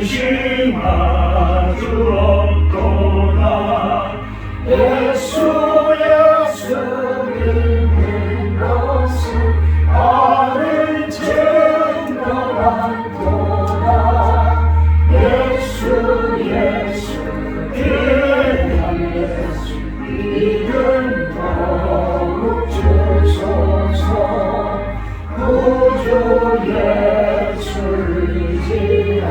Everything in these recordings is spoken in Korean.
의심할 수 없도다. 예수 믿는 것은 나를 증거한도다. 예수 귀한 예수 믿음 더욱 주소서. 구주 예수를 의지한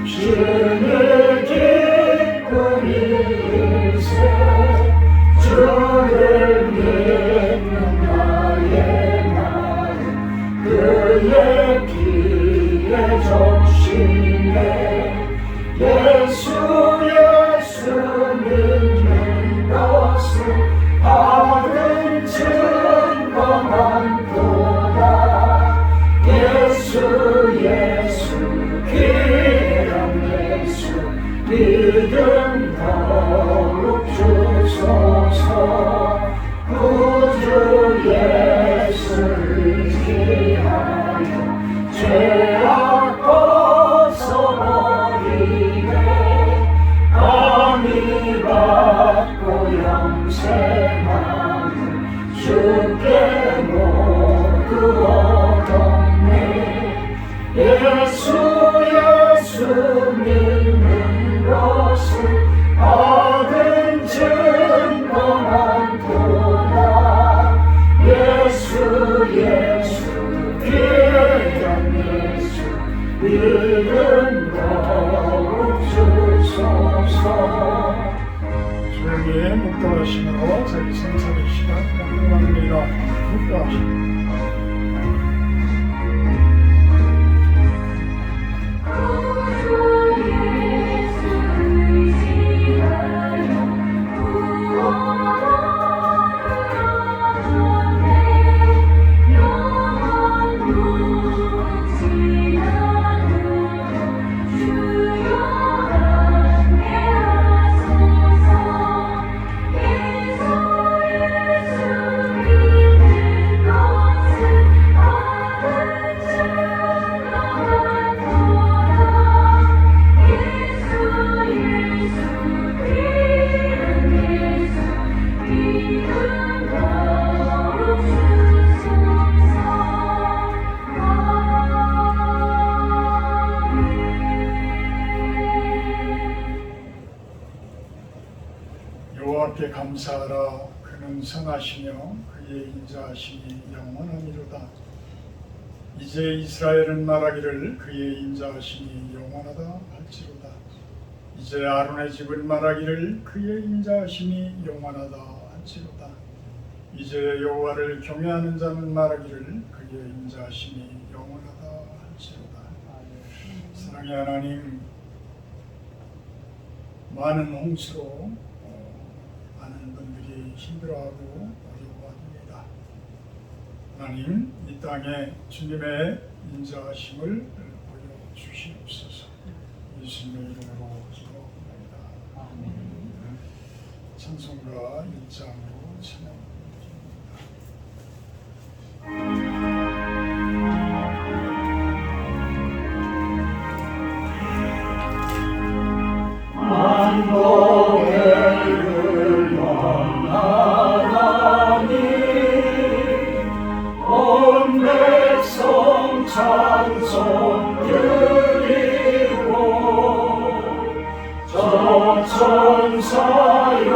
주의 기쁜 일세. 주를 믿는 나의 마음 그의 피에 적시네. 예수 믿는 것은 받은 증거만 도다. 예수 귀한 예수 믿음 더욱 주소서. 구주 예수를 의지하여 죄악 벗어버리네. 감히 받고 영생함을 주께 모두 얻었네. 예수 믿는 것은 받은 증거만 도다. 예수 귀한 예수 믿음 더욱 주소서. 조용히 묵도하시므로 자기 생사의 시간 공동합니다. 묵도하십니다. 여호와께 감사하라. 그는 선하시며 그의 인자하심이 영원하니로다. 이제 이스라엘은 말하기를 그의 인자하심이 영원하다 할지로다. 이제 아론의 집은 말하기를 그의 인자하심이 영원하다 할지로다. 이제 여호와를 경외하는 자는 말하기를 그의 인자하심이 영원하다 할지로다. 사랑의 하나님, 많은 홍수로 많은 분들이 힘들어하고 어려워합니다. 하나님, 이 땅에 주님의 인자하심을 보여주시옵소서. 예수님의 이름으로 기도합니다. 아멘. 찬송가 1장으로 찬양합니다. 찬송 드리고 저 천사여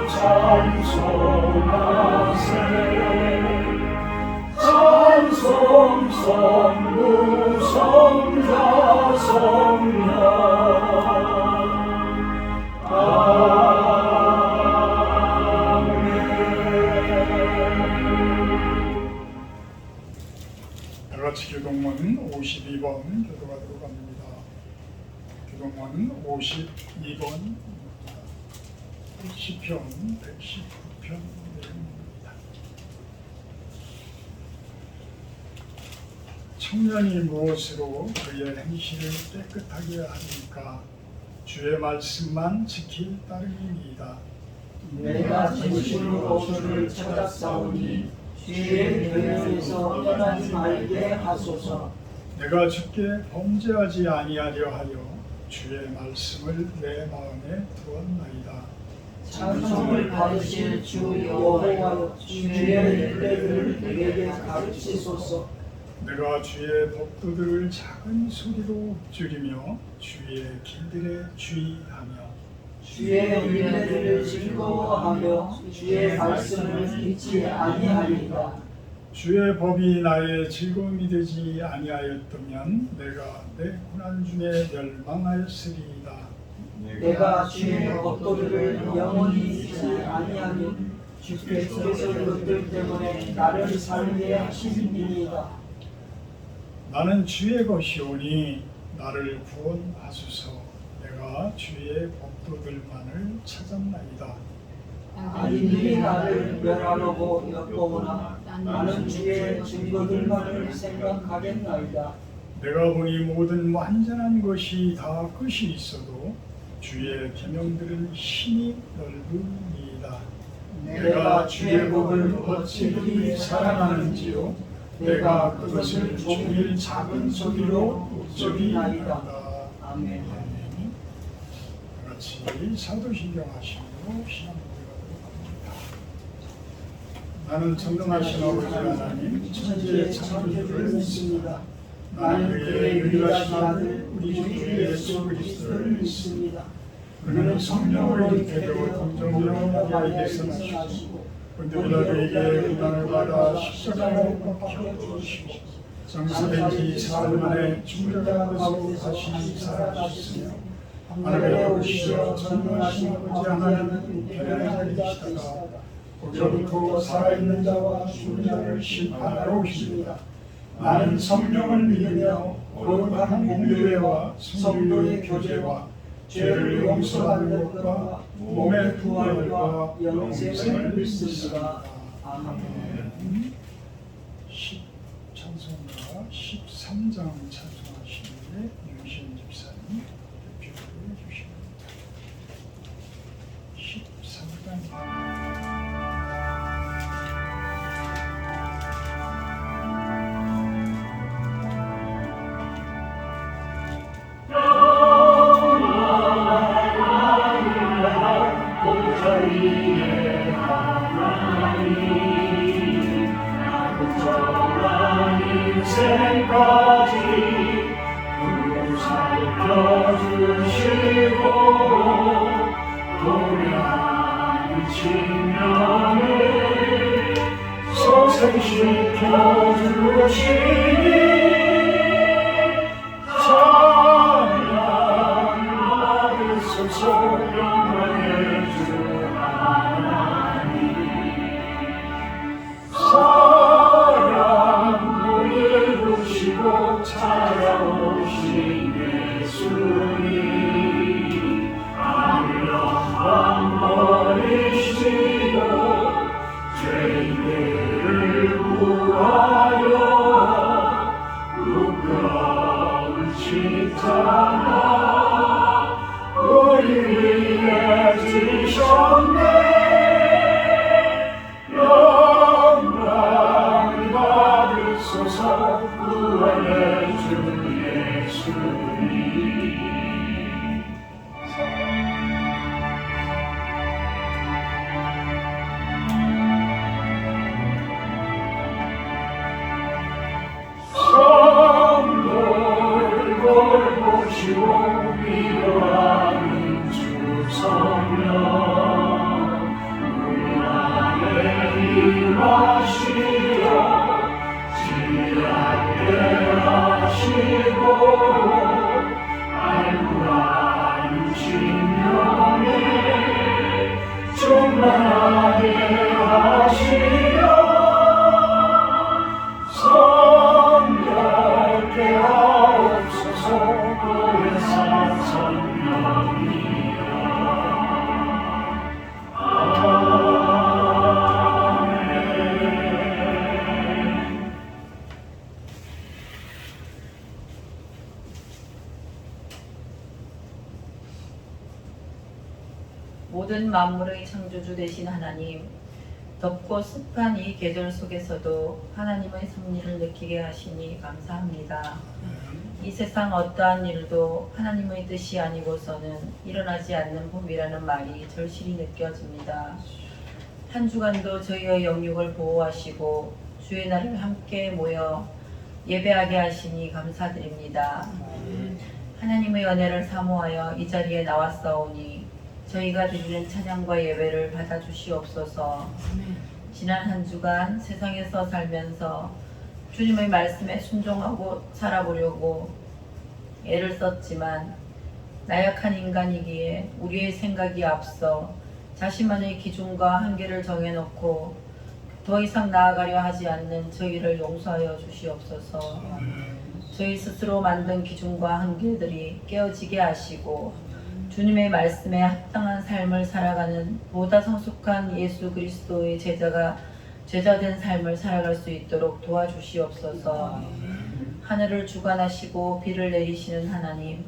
찬송하세. 찬송 성부 성자 성령 다같이 교동문 52번 교도하도록 합니다. 교동문 52번 시편 119편 내용입니다. 청년이 무엇으로 그의 행실을 깨끗하게 하니까 주의 말씀만 지킬 따름이니이다. 내가 진실로 주를 찾았사오니 주의 교회에서 떠나지 말게 하소서. 내가 주께 범죄하지 아니하려 하여 주의 말씀을 내 마음에 두었나이다. 찬송을 받으실 주 여호와여, 주의 윤례들을 내게 가르치소서. 내가 주의 법도들을 작은 소리로 읊조리며 주의 길들에 주의하며 주의 윤례들을 즐거워하며 주의 말씀을 잊지 아니하리이다. 주의 법이 나의 즐거움이 되지 아니하였다면 내가 내 고난 중에 멸망하였으리이다. 내가 주의 법도들을 영원히 잊지 아니하면 주께서 그것들 때문에 나를 살게 하시리이다. 나는 주의 것이오니 나를 구원하소서. 내가 주의 법도들만을 찾았나이다. 악인들이 나를 멸하려고 엿보거나 나는 주의 증거들만을 생각하겠나이다. 내가 보니 모든 완전한 것이 다 끝이 있어도 주의 계명들은 힘이 넓으니이다. 내가 주의 법을 어찌 그리 사랑하는지요. 내가 그것을 종일 작은 소리로 읊조리나이다. 아멘. 아멘. 같이 사도신경 하시고 신앙고백하도록 합니다. 나는 전능하신 아버지 하나님 천지의 창조주를 믿습니다. 나는 그의 유일하신 아들 우리 주 예수 그리스도를 믿습니다. 그는 성령으로 잉태되고 동정녀 마리아에게서 나시고 본디빌라도에게 고난을 받아 십자가에 못 박혀 죽으시고 장사된 지 사흘 만에 죽은 자 가운데서 다시 살아나셨으며 하늘에 오르시어 전능하신 아버지 하나님 편안하게 계시다가 거기로부터 살아있는 자와 죽은 자를 심판하러 오십니다. 나는 성령을 믿으며 거룩한 공교회와 성도의 교제와 죄를 용서받는 것과 몸의 부활과 영생을 믿습니다. 아멘. 10찬송가 13장 찬송하시는데 윤신 집사님 대표해 주십니다. 13장 인생까지 그 살펴주시고 도리하는 직면을 소생시켜 주시니 찬양 받으소서. 영광의 주 하나님 찾아오신 예수님 하늘 영광 버리시고 죄인들을 구하여 부끄러운 십자가 우리 위해 지셨네. 영광 받으소서. 구원의 주 예수님 성도를 돌보시고 위로하는 주 성령 우리 안에 임하시려 지혜롭게 하시고 알구하는 신령에 충만하게 하시려 성결케 하옵소서. 보혜사 성령이여 모든 만물의 창조주 되신 하나님, 덥고 습한 이 계절 속에서도 하나님의 섭리를 느끼게 하시니 감사합니다. 이 세상 어떠한 일도 하나님의 뜻이 아니고서는 일어나지 않는 법이라는 말이 절실히 느껴집니다. 한 주간도 저희의 영육을 보호하시고 주의 날을 함께 모여 예배하게 하시니 감사드립니다. 하나님의 은혜를 사모하여 이 자리에 나왔사오니 저희가 드리는 찬양과 예배를 받아주시옵소서. 지난 한 주간 세상에서 살면서 주님의 말씀에 순종하고 살아보려고 애를 썼지만 나약한 인간이기에 우리의 생각이 앞서 자신만의 기준과 한계를 정해놓고 더 이상 나아가려 하지 않는 저희를 용서하여 주시옵소서. 저희 스스로 만든 기준과 한계들이 깨어지게 하시고 주님의 말씀에 합당한 삶을 살아가는 보다 성숙한 예수 그리스도의 제자된 삶을 살아갈 수 있도록 도와주시옵소서. 하늘을 주관하시고 비를 내리시는 하나님,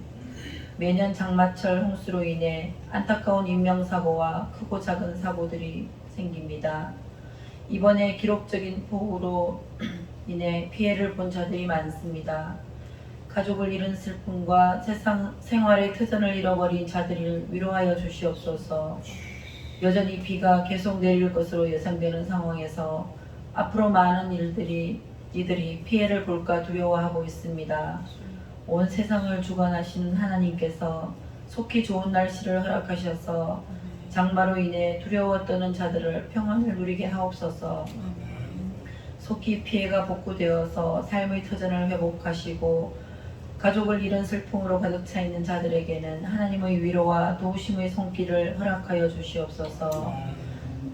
매년 장마철 홍수로 인해 안타까운 인명사고와 크고 작은 사고들이 생깁니다. 이번에 기록적인 폭우로 인해 피해를 본 자들이 많습니다. 가족을 잃은 슬픔과 세상 생활의 터전을 잃어버린 자들을 위로하여 주시옵소서. 여전히 비가 계속 내릴 것으로 예상되는 상황에서 앞으로 많은 이들이 피해를 볼까 두려워하고 있습니다. 온 세상을 주관하시는 하나님께서 속히 좋은 날씨를 허락하셔서 장마로 인해 두려워 떠는 자들을 평안을 누리게 하옵소서. 속히 피해가 복구되어서 삶의 터전을 회복하시고 가족을 잃은 슬픔으로 가득 차 있는 자들에게는 하나님의 위로와 도우심의 손길을 허락하여 주시옵소서.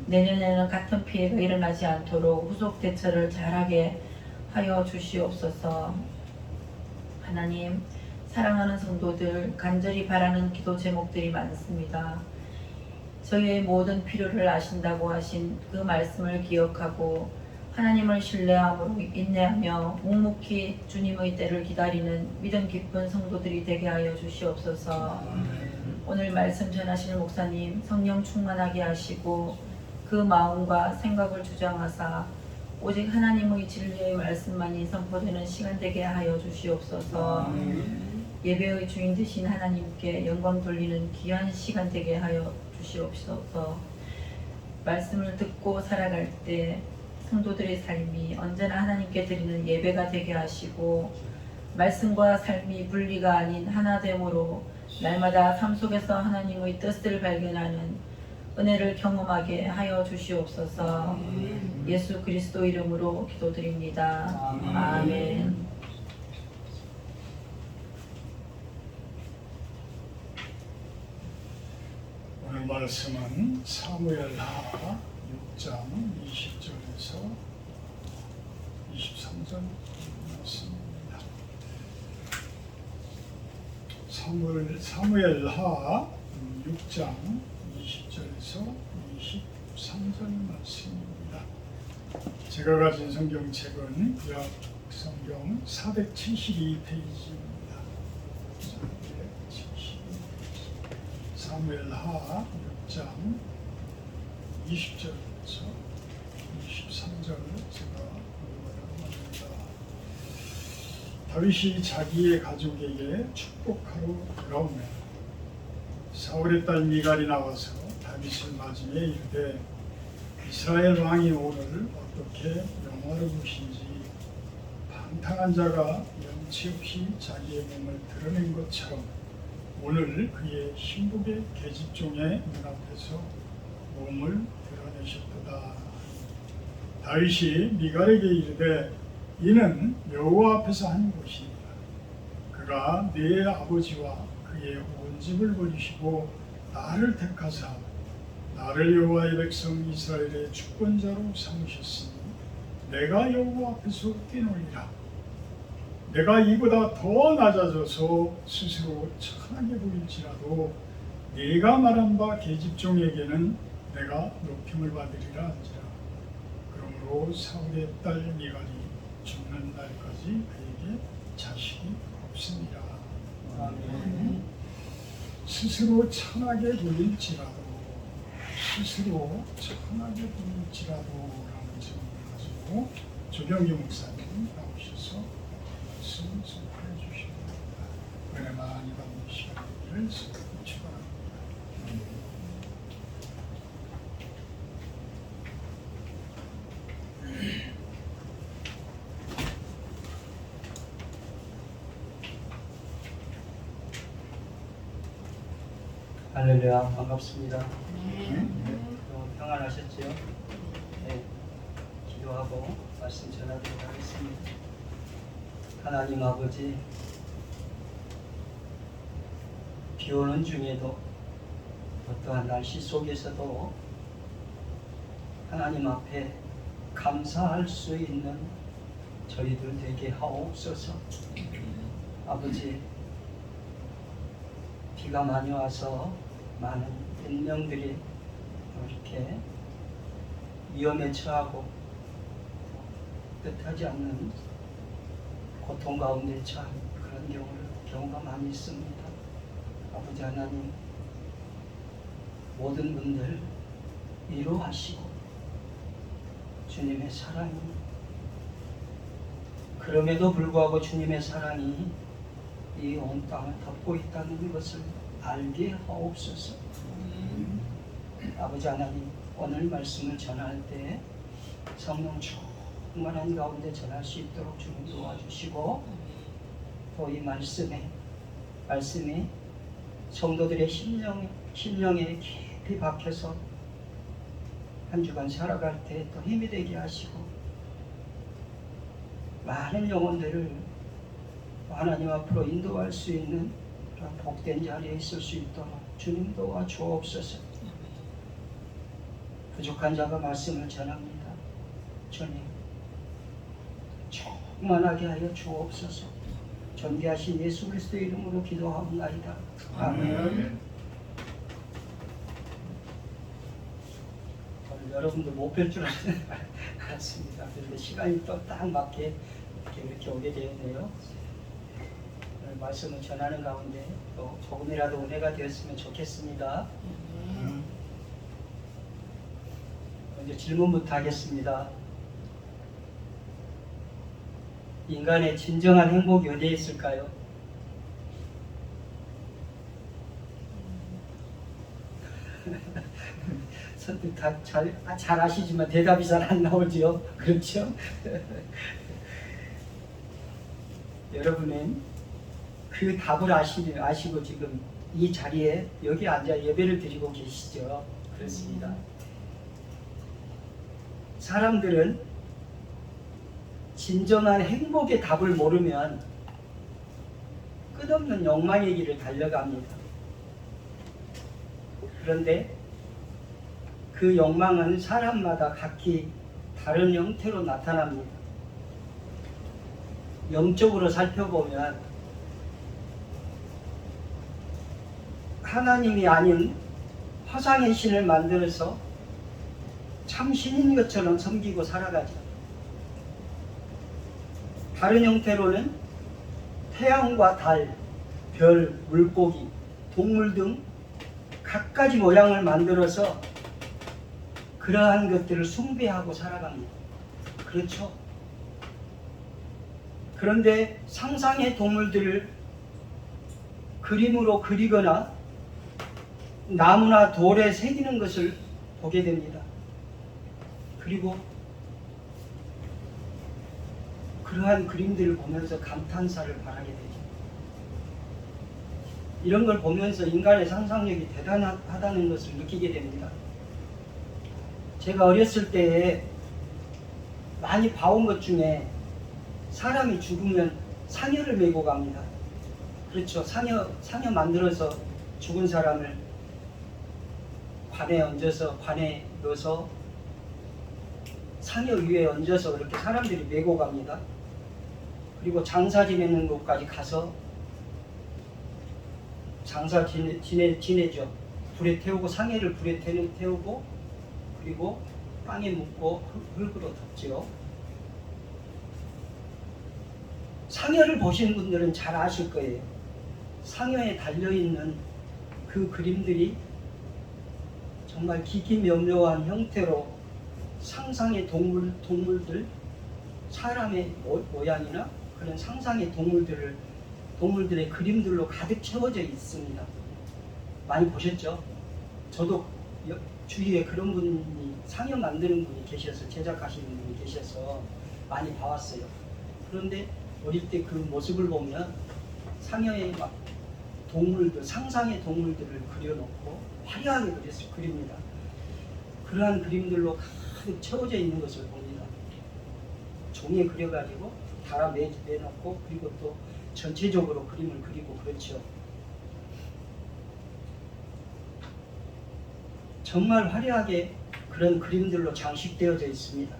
내년에는 같은 피해가 일어나지 않도록 후속 대처를 잘하게 하여 주시옵소서. 하나님, 사랑하는 성도들 간절히 바라는 기도 제목들이 많습니다. 저희의 모든 필요를 아신다고 하신 그 말씀을 기억하고 하나님을 신뢰함으로 인내하며 묵묵히 주님의 때를 기다리는 믿음 깊은 성도들이 되게 하여 주시옵소서. 오늘 말씀 전하시는 목사님 성령 충만하게 하시고 그 마음과 생각을 주장하사 오직 하나님의 진리의 말씀만이 선포되는 시간 되게 하여 주시옵소서. 예배의 주인 되신 하나님께 영광 돌리는 귀한 시간 되게 하여 주시옵소서. 말씀을 듣고 살아갈 때 성도들의 삶이 언제나 하나님께 드리는 예배가 되게 하시고 말씀과 삶이 분리가 아닌 하나됨으로 날마다 삶 속에서 하나님의 뜻을 발견하는 은혜를 경험하게 하여 주시옵소서. 예수 그리스도 이름으로 기도드립니다. 아멘. 오늘 말씀은 사무엘하 6장 20절에서 23절 말씀입니다. 사무엘하 6장 20절에서 23절 말씀입니다. 제가 가진 성경책은 약 성경 472페이지입니다. 472페이지. 사무엘하 6장 20절에서 23절을 제가 읽어보려고 합니다. 다윗이 자기의 가족에게 축복하러 돌아오면 사울의 딸 미갈이 나와서 다윗을 맞으며 이르되 이스라엘 왕이 오늘 어떻게 영화로우신지 방탕한 자가 염치 없이 자기의 몸을 드러낸 것처럼 오늘 그의 신복의 계집종의 눈앞에서 몸을 드러내셨도다. 다윗이 미갈에게 이르되 이는 여호와 앞에서 한 것이니라. 그가 네 아버지와 그의 온 집을 버리시고 나를 택하사 나를 여호와의 백성 이스라엘의 주권자로 삼으셨으니 내가 여호와 앞에서 뛰놀리라. 내가 이보다 더 낮아져서 스스로 천하게 보일지라도 네가 말한 바 계집종에게는 내가 높임을 받으리라 한지라. 그러므로 사울의 딸 미갈이 죽는 날까지 그에게 자식이 없으니라. 스스로 천하게 보일지라도 스스로 천하게 볼지라도라는 제목을 가지고 조경기 목사님 나오셔서 말씀 선포해 주십니다. 은혜 많이 받는 시간을 축원합니다. 할렐루야, 반갑습니다. 평안하셨지요? 네, 기도하고 말씀 전하도록 하겠습니다. 하나님 아버지, 비 오는 중에도 어떠한 날씨 속에서도 하나님 앞에 감사할 수 있는 저희들 되게 하옵소서. 아버지, 비가 많이 와서 많은 인명들이 이렇게 위험에 처하고 뜻하지 않는 고통 가운데 처한 그런 경우가 많이 있습니다. 아버지 하나님, 모든 분들 위로하시고 주님의 사랑이, 그럼에도 불구하고 주님의 사랑이 이 온 땅을 덮고 있다는 것을 알게 하옵소서. 아버지 하나님, 오늘 말씀을 전할 때 성령 충만한 가운데 전할 수 있도록 주님 도와주시고, 또 이 말씀이 성도들의 심령에 깊이 박혀서 한 주간 살아갈 때 또 힘이 되게 하시고, 많은 영혼들을 하나님 앞으로 인도할 수 있는 그런 복된 자리에 있을 수 있도록 주님 도와주옵소서. 부족한 자가 말씀을 전합니다. 주님, 충만하게 하여 주옵소서. 존귀하신 예수 그리스도의 이름으로 기도하옵나이다. 아멘. 오늘 여러분도 못 뵐 줄 알았습니다. 그런데 시간이 또 딱 맞게 이렇게 오게 되었네요. 오늘 말씀을 전하는 가운데 또 조금이라도 은혜가 되었으면 좋겠습니다. 먼저 질문부터 하겠습니다. 인간의 진정한 행복이 어디에 있을까요? 선뜻 다 잘 아시지만 대답이 잘 안 나오죠. 그렇죠? 여러분은 그 답을 아시고 지금 이 자리에 여기 앉아 예배를 드리고 계시죠. 그렇습니다. 사람들은 진정한 행복의 답을 모르면 끝없는 욕망의 길을 달려갑니다. 그런데 그 욕망은 사람마다 각기 다른 형태로 나타납니다. 영적으로 살펴보면 하나님이 아닌 화상의 신을 만들어서 참 신인 것처럼 섬기고 살아가죠. 다른 형태로는 태양과 달, 별, 물고기, 동물 등 갖가지 모양을 만들어서 그러한 것들을 숭배하고 살아갑니다. 그렇죠? 그런데 상상의 동물들을 그림으로 그리거나 나무나 돌에 새기는 것을 보게 됩니다. 그리고 그러한 그림들을 보면서 감탄사를 바라게 되죠. 이런 걸 보면서 인간의 상상력이 대단하다는 것을 느끼게 됩니다. 제가 어렸을 때에 많이 봐온 것 중에 사람이 죽으면 상여를 메고 갑니다. 그렇죠. 상여 만들어서 죽은 사람을 관에 넣어서 상여 위에 얹어서 그렇게 사람들이 메고 갑니다. 그리고 장사 지내는 곳까지 가서 장사 지내죠. 불에 태우고 상여를 불에 태우고 그리고 빵에 묻고 흙으로 덮지요. 상여를 보신 분들은 잘 아실 거예요. 상여에 달려있는 그 그림들이 정말 기기묘묘한 형태로 상상의 동물들, 사람의 모양이나 그런 상상의 동물들의 그림들로 가득 채워져 있습니다. 많이 보셨죠? 저도 주위에 그런 분이 상여 만드는 분이 계셔서, 제작하시는 분이 계셔서 많이 봐왔어요. 그런데 어릴 때 그 모습을 보면 상여의 막 동물들, 상상의 동물들을 그려놓고 화려하게 그립니다. 그러한 그림들로 가득 채워져 있는 것을 봅니다. 종이에 그려가지고 달아 매놓고, 그리고 또 전체적으로 그림을 그리고 그렇죠. 정말 화려하게 그런 그림들로 장식되어져 있습니다.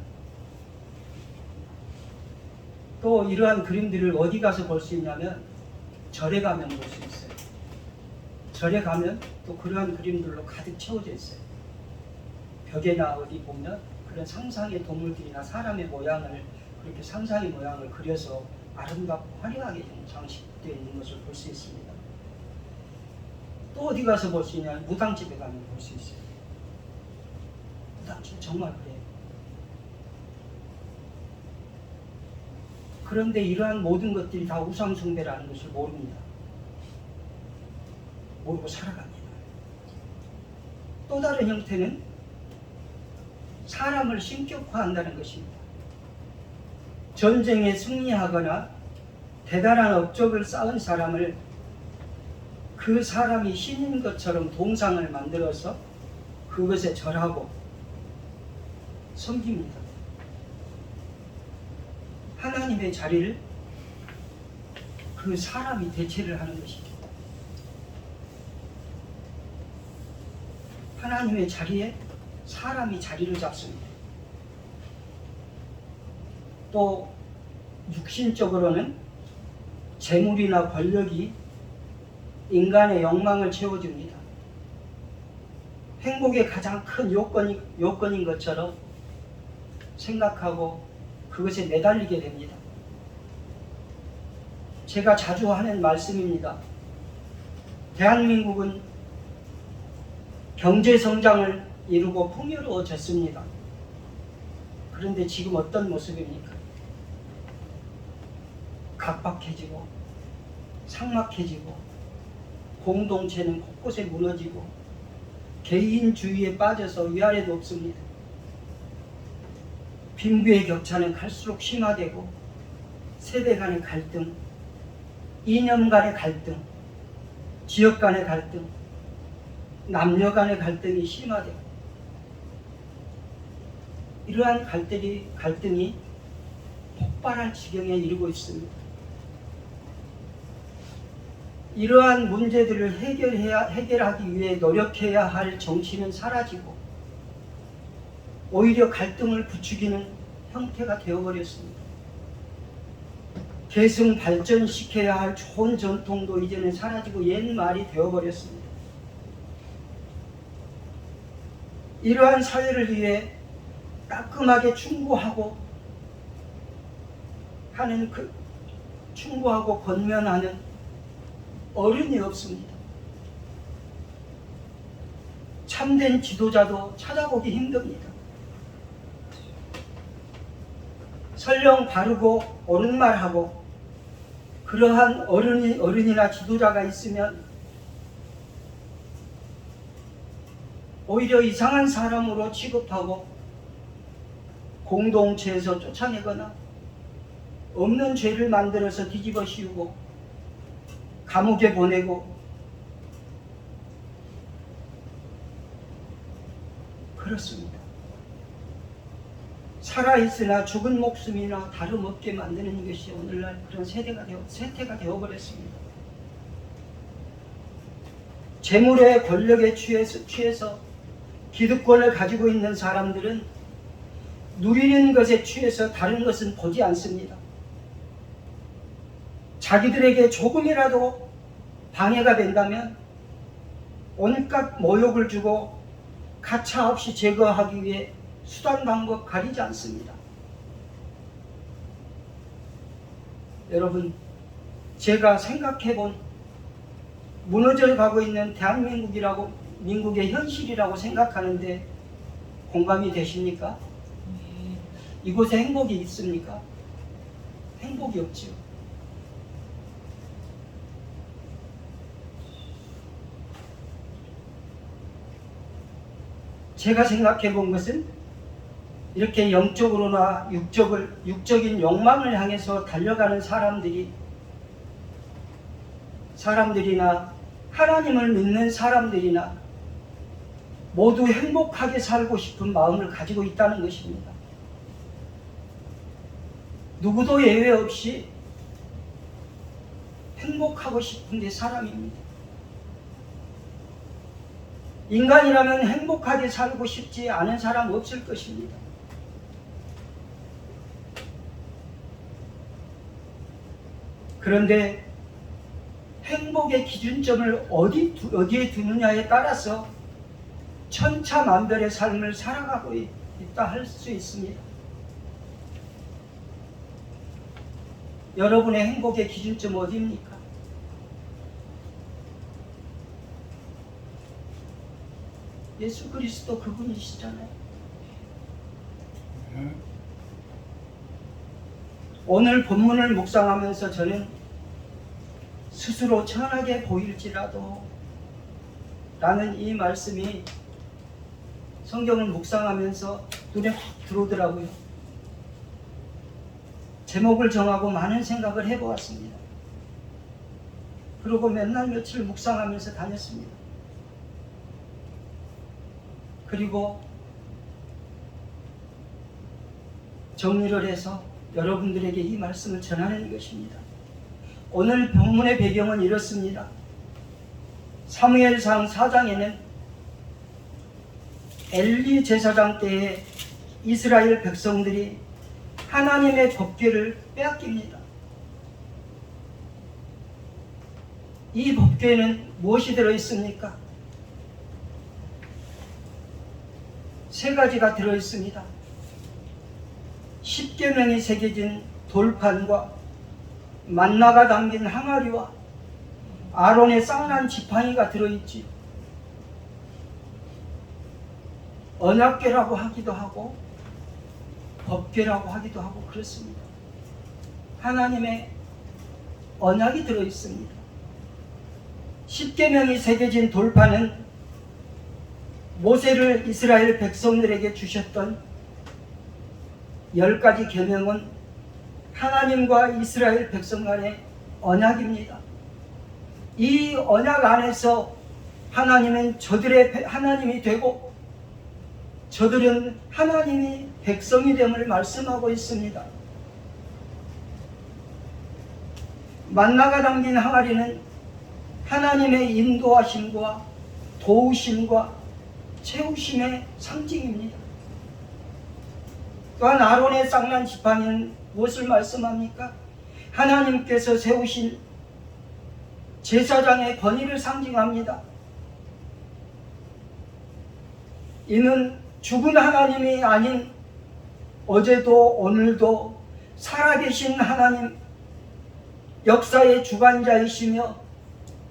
또 이러한 그림들을 어디 가서 볼 수 있냐면 절에 가면 볼 수 있어요. 절에 가면 또 그러한 그림들로 가득 채워져 있어요. 벽에나 어디 보면 그런 상상의 동물들이나 사람의 모양을, 그렇게 상상의 모양을 그려서 아름답고 화려하게 장식되어 있는 것을 볼 수 있습니다. 또 어디 가서 볼 수 있냐면 무당집에 가면 볼 수 있어요. 무당집 정말 그래요. 그런데 이러한 모든 것들이 다 우상숭배라는 것을 모릅니다. 모르고 살아갑니다. 또 다른 형태는 사람을 신격화한다는 것입니다. 전쟁에 승리하거나 대단한 업적을 쌓은 사람을 그 사람이 신인 것처럼 동상을 만들어서 그것에 절하고 섬깁니다. 하나님의 자리를 그 사람이 대체를 하는 것이죠. 하나님의 자리에 사람이 자리를 잡습니다. 또 육신적으로는 재물이나 권력이 인간의 욕망을 채워줍니다. 행복의 가장 큰 요건인 것처럼 생각하고 그것에 매달리게 됩니다. 제가 자주 하는 말씀입니다. 대한민국은 경제 성장을 이루고 풍요로워졌습니다. 그런데 지금 어떤 모습입니까? 각박해지고 삭막해지고 공동체는 곳곳에 무너지고 개인주의에 빠져서 위아래도 없습니다. 빈부의 격차는 갈수록 심화되고 세대 간의 갈등, 이념 간의 갈등, 지역 간의 갈등, 남녀 간의 갈등이 심화되고 이러한 갈등이 폭발할 지경에 이르고 있습니다. 이러한 문제들을 해결하기 위해 노력해야 할 정치는 사라지고 오히려 갈등을 부추기는 형태가 되어버렸습니다. 계승 발전시켜야 할 좋은 전통도 이제는 사라지고 옛 말이 되어버렸습니다. 이러한 사회를 위해 따끔하게 충고하고 권면하는 어른이 없습니다. 참된 지도자도 찾아보기 힘듭니다. 설령 바르고 옳은 말하고 그러한 어른이나 지도자가 있으면 오히려 이상한 사람으로 취급하고 공동체에서 쫓아내거나 없는 죄를 만들어서 뒤집어 씌우고 감옥에 보내고 그렇습니다. 살아있으나 죽은 목숨이나 다름없게 만드는 것이 오늘날 그런 세태가 되어버렸습니다. 재물의 권력에 취해서 기득권을 가지고 있는 사람들은 누리는 것에 취해서 다른 것은 보지 않습니다. 자기들에게 조금이라도 방해가 된다면 온갖 모욕을 주고 가차없이 제거하기 위해 수단 방법 가리지 않습니다. 여러분, 제가 생각해본 무너져 가고 있는 대한민국이라고 대한민국의 현실이라고 생각하는데 공감이 되십니까? 이곳에 행복이 있습니까? 행복이 없지요. 제가 생각해 본 것은 이렇게 영적으로나 육적인 욕망을 향해서 달려가는 사람들이나 하나님을 믿는 사람들이나 모두 행복하게 살고 싶은 마음을 가지고 있다는 것입니다. 누구도 예외 없이 행복하고 싶은 게 사람입니다. 인간이라면 행복하게 살고 싶지 않은 사람 없을 것입니다. 그런데 행복의 기준점을 어디에 두느냐에 따라서 천차만별의 삶을 살아가고 있다 할 수 있습니다. 여러분의 행복의 기준점 어디입니까? 예수 그리스도 그분이시잖아요. 오늘 본문을 묵상하면서 저는 스스로 천하게 보일지라도 라는 이 말씀이 성경을 묵상하면서 눈에 확 들어오더라고요. 제목을 정하고 많은 생각을 해보았습니다. 그리고 몇 날 며칠 묵상하면서 다녔습니다. 그리고 정리를 해서 여러분들에게 이 말씀을 전하는 것입니다. 오늘 본문의 배경은 이렇습니다. 사무엘상 4장에는 엘리 제사장 때에 이스라엘 백성들이 하나님의 법궤를 빼앗깁니다. 이 법궤에는 무엇이 들어있습니까? 세 가지가 들어있습니다. 10계명이 새겨진 돌판과 만나가 담긴 항아리와 아론의 쌍난 지팡이가 들어있지. 언약궤라고 하기도 하고 법궤라고 하기도 하고 그렇습니다. 하나님의 언약이 들어있습니다. 10계명이 새겨진 돌판은 모세를 이스라엘 백성들에게 주셨던 10가지 계명은 하나님과 이스라엘 백성 간의 언약입니다. 이 언약 안에서 하나님은 저들의 하나님이 되고 저들은 하나님이 백성이 됨을 말씀하고 있습니다. 만나가 담긴 항아리는 하나님의 인도하심과 도우심과 채우심의 상징입니다. 또한 아론의 쌍난 지팡이는 무엇을 말씀합니까? 하나님께서 세우신 제사장의 권위를 상징합니다. 이는 죽은 하나님이 아닌 어제도 오늘도 살아계신 하나님, 역사의 주관자이시며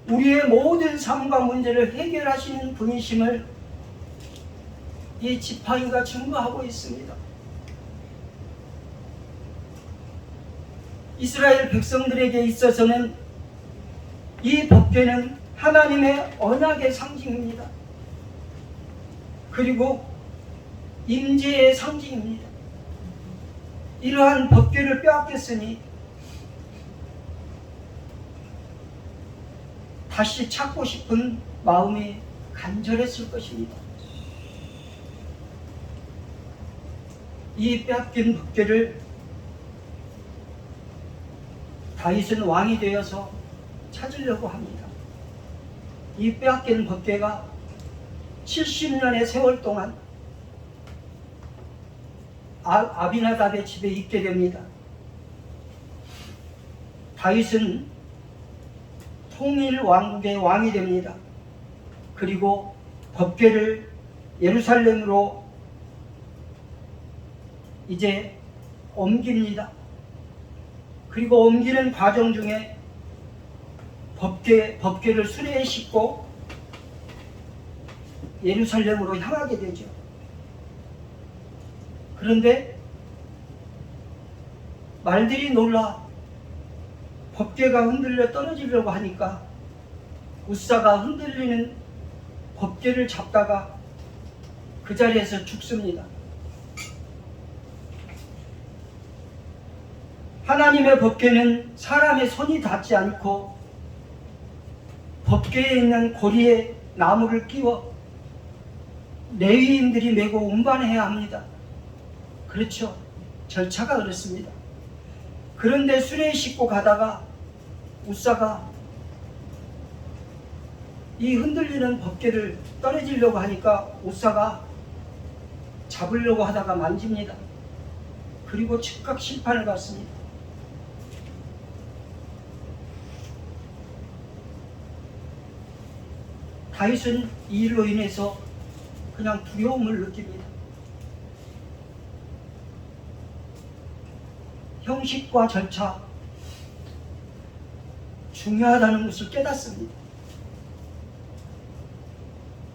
우리의 모든 삶과 문제를 해결하시는 분이심을 이 지팡이가 증거하고 있습니다. 이스라엘 백성들에게 있어서는 이 법궤는 하나님의 언약의 상징입니다. 그리고 임재의 상징입니다. 이러한 법궤를 빼앗겼으니 다시 찾고 싶은 마음이 간절했을 것입니다. 이 빼앗긴 법궤를 다윗은 왕이 되어서 찾으려고 합니다. 이 빼앗긴 법궤가 70년의 세월 동안 아비나답의 집에 있게 됩니다. 다윗은 통일 왕국의 왕이 됩니다. 그리고 법궤를 예루살렘으로 이제 옮깁니다. 그리고 옮기는 과정 중에 법궤를 수레에 싣고 예루살렘으로 향하게 되죠. 그런데 말들이 놀라 법궤가 흔들려 떨어지려고 하니까 우사가 흔들리는 법궤를 잡다가 그 자리에서 죽습니다. 하나님의 법궤는 사람의 손이 닿지 않고 법궤에 있는 고리에 나무를 끼워 레위인들이 메고 운반해야 합니다. 그렇죠. 절차가 그렇습니다. 그런데 수레에 싣고 가다가 우사가 이 흔들리는 법궤를 떨어지려고 하니까 우사가 잡으려고 하다가 만집니다. 그리고 즉각 심판을 받습니다. 다윗은 이 일로 인해서 그냥 두려움을 느낍니다. 형식과 절차 중요하다는 것을 깨닫습니다.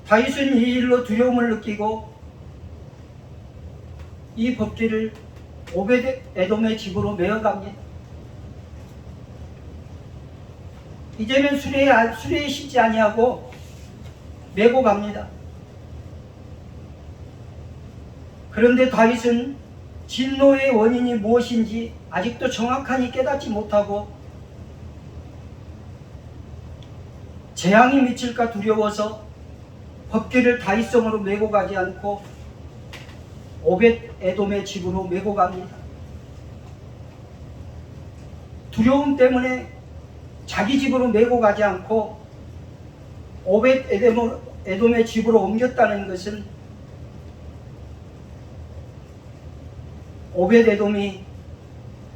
다윗은 이 일로 두려움을 느끼고 이 법궤를 오벳 에돔의 집으로 메어갑니다. 이제는 수레에 싣지 아니하고 메고 갑니다. 그런데 다윗은 진노의 원인이 무엇인지 아직도 정확하니 깨닫지 못하고 재앙이 미칠까 두려워서 법궤를 다윗성으로 메고 가지 않고 오벳 에돔의 집으로 메고 갑니다. 두려움 때문에 자기 집으로 메고 가지 않고 오벳 에돔의 집으로 옮겼다는 것은 오벳 에돔이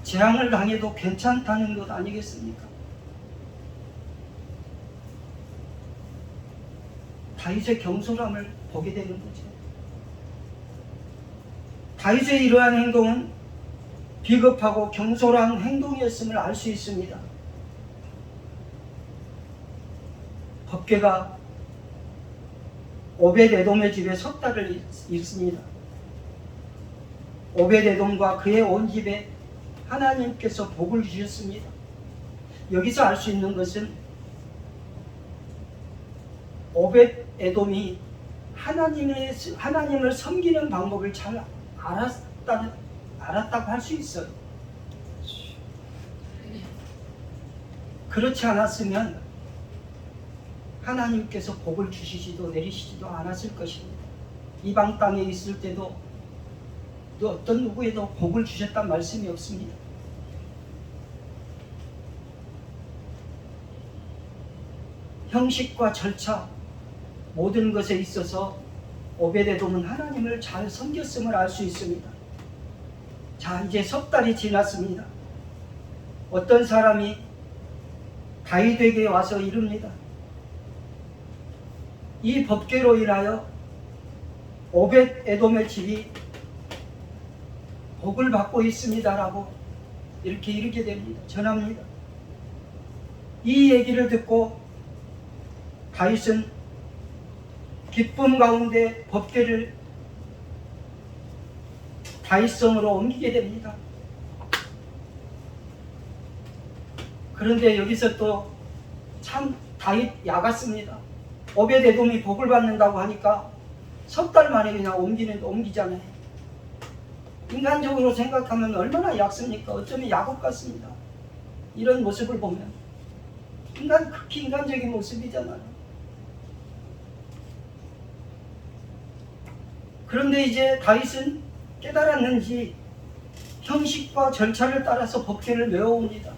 재앙을 당해도 괜찮다는 것 아니겠습니까? 다윗의 경솔함을 보게 되는 거죠. 다윗의 이러한 행동은 비겁하고 경솔한 행동이었음을 알 수 있습니다. 법궤가 오벳 에돔의 집에 석 달을 있습니다. 오벳 에돔과 그의 온 집에 하나님께서 복을 주셨습니다. 여기서 알 수 있는 것은 오벳 에돔이 하나님을 섬기는 방법을 잘 알았다고 할 수 있어요. 그렇지 않았으면 하나님께서 복을 주시지도 내리시지도 않았을 것입니다. 이방 땅에 있을 때도 또 어떤 누구에도 복을 주셨단 말씀이 없습니다. 형식과 절차 모든 것에 있어서 오벳 에돔은 하나님을 잘 섬겼음을 알 수 있습니다. 자, 이제 석 달이 지났습니다. 어떤 사람이 다윗에게 와서 이릅니다. 이 법궤로 인하여 오벳 에돔의 집이 복을 받고 있습니다라고 이렇게 이르게 됩니다. 전합니다. 이 얘기를 듣고 다윗은 기쁨 가운데 법궤를 다윗성으로 옮기게 됩니다. 그런데 여기서 또 참 다윗 야같습니다. 오벳 에돔이 복을 받는다고 하니까 석 달 만에 그냥 옮기잖아요. 인간적으로 생각하면 얼마나 얕습니까? 어쩌면 야곱 같습니다. 이런 모습을 보면 극히 인간적인 모습이잖아요. 그런데 이제 다윗은 깨달았는지 형식과 절차를 따라서 법궤를 메어옵니다.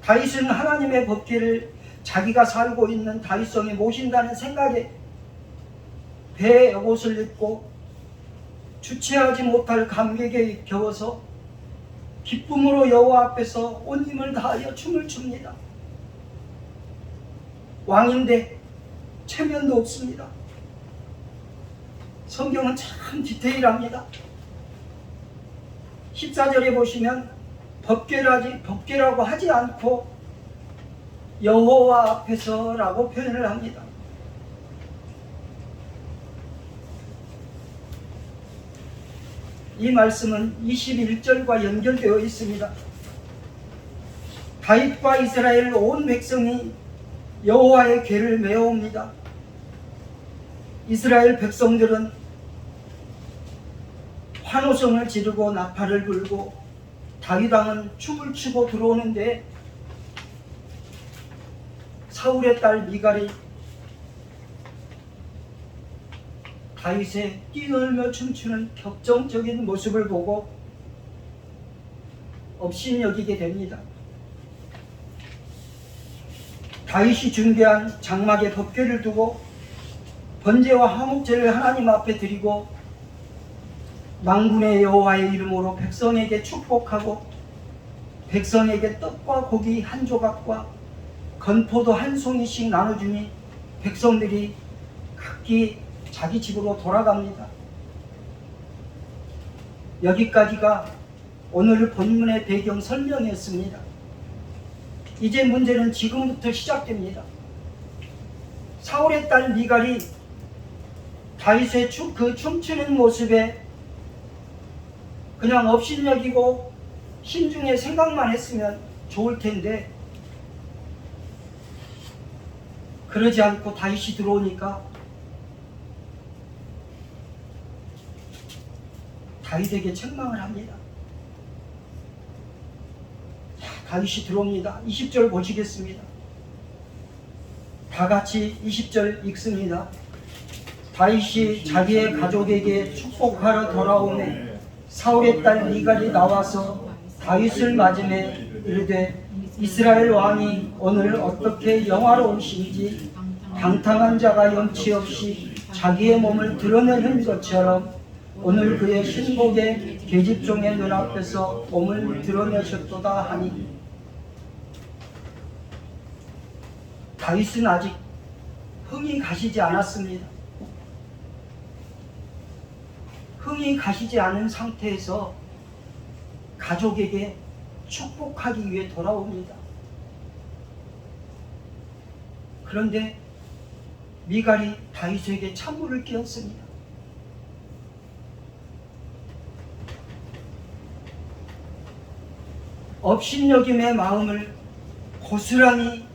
다윗은 하나님의 법궤를 자기가 살고 있는 다윗성에 모신다는 생각에 배에 옷을 입고 주체하지 못할 감격에 겨워서 기쁨으로 여호와 앞에서 온 힘을 다하여 춤을 춥니다. 왕인데 체면도 없습니다. 성경은 참 디테일합니다. 14절에 보시면 법궤라고 하지 않고 여호와 앞에서라고 표현을 합니다. 이 말씀은 21절과 연결되어 있습니다. 다윗과 이스라엘 온 백성이 여호와의 궤를 메어옵니다. 이스라엘 백성들은 환호성을 지르고 나팔을 불고 다윗 왕은 춤을 추고 들어오는데 사울의 딸 미갈이 다윗의 뛰놀며 춤추는 격정적인 모습을 보고 업신여기게 됩니다. 다윗이 준비한 장막에 법궤를 두고 번제와 화목제를 하나님 앞에 드리고 만군의 여호와의 이름으로 백성에게 축복하고 백성에게 떡과 고기 한 조각과 건포도 한 송이씩 나눠주니 백성들이 각기 자기 집으로 돌아갑니다. 여기까지가 오늘 본문의 배경 설명이었습니다. 이제 문제는 지금부터 시작됩니다. 사울의 딸 미갈이 다윗의 그 춤추는 모습에 그냥 업신여기고 심중에 생각만 했으면 좋을 텐데 그러지 않고 다윗이 들어오니까 다윗에게 책망을 합니다. 다윗이 들어옵니다. 20절 보시겠습니다. 다 같이 20절 읽습니다. 다윗이 자기의 가족에게 축복하러 돌아오매 사울의 딸 미갈이 나와서 다윗을 맞으매 이르되 이스라엘 왕이 오늘 어떻게 영화로우신지 방탕한 자가 염치 없이 자기의 몸을 드러내는 것처럼 오늘 그의 신복의 계집종의 눈앞에서 몸을 드러내셨도다 하니 다윗은 아직 흥이 가시지 않았습니다. 흥이 가시지 않은 상태에서 가족에게 축복하기 위해 돌아옵니다. 그런데 미갈이 다윗에게 찬물을 끼얹습니다. 업신여김의 마음을 고스란히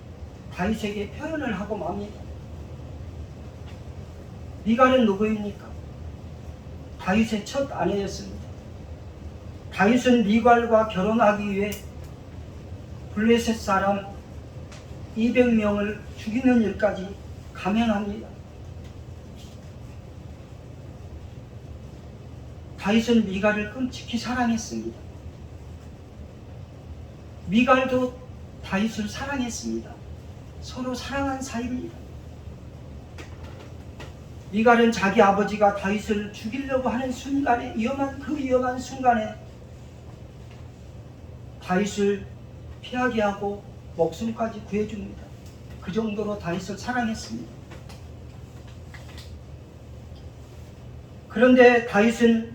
다윗에게 표현을 하고 맙니다. 미갈은 누구입니까? 다윗의 첫 아내였습니다. 다윗은 미갈과 결혼하기 위해 블레셋 사람 200명을 죽이는 일까지 감행합니다. 다윗은 미갈을 끔찍히 사랑했습니다. 미갈도 다윗을 사랑했습니다. 서로 사랑한 사이입니다. 미갈은 자기 아버지가 다윗을 죽이려고 하는 순간에 그 위험한 순간에 다윗을 피하게 하고 목숨까지 구해줍니다. 그 정도로 다윗을 사랑했습니다. 그런데 다윗은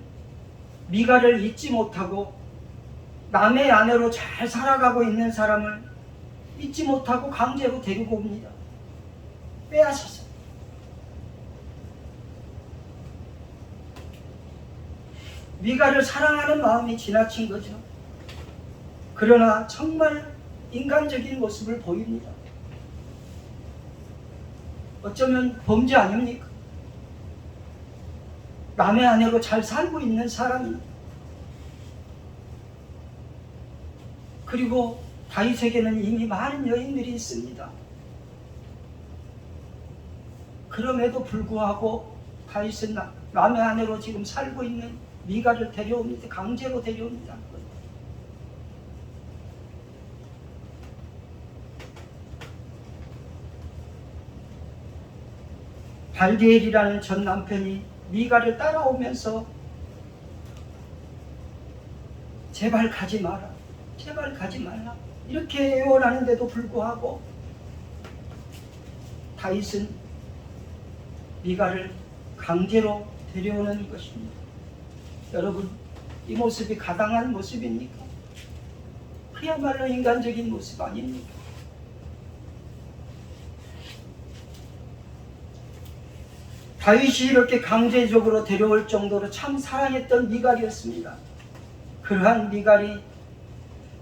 미갈을 잊지 못하고 남의 아내로 잘 살아가고 있는 사람을 잊지 못하고 강제로 데리고 옵니다. 빼앗아서. 미갈을 사랑하는 마음이 지나친 거죠. 그러나 정말 인간적인 모습을 보입니다. 어쩌면 범죄 아닙니까? 남의 아내로 잘 살고 있는 사람이 그리고 다윗에게는 이미 많은 여인들이 있습니다. 그럼에도 불구하고 다윗은 남의 아내로 지금 살고 있는 미갈을 데려옵니다. 강제로 데려옵니다. 발디엘이라는 전 남편이 미갈을 따라오면서 제발 가지 마라, 제발 가지 말라 이렇게 애원하는데도 불구하고 다윗은 미갈을 강제로 데려오는 것입니다. 여러분, 이 모습이 가당한 모습입니까? 그야말로 인간적인 모습 아닙니까? 다윗이 이렇게 강제적으로 데려올 정도로 참 사랑했던 미갈이었습니다. 그러한 미갈이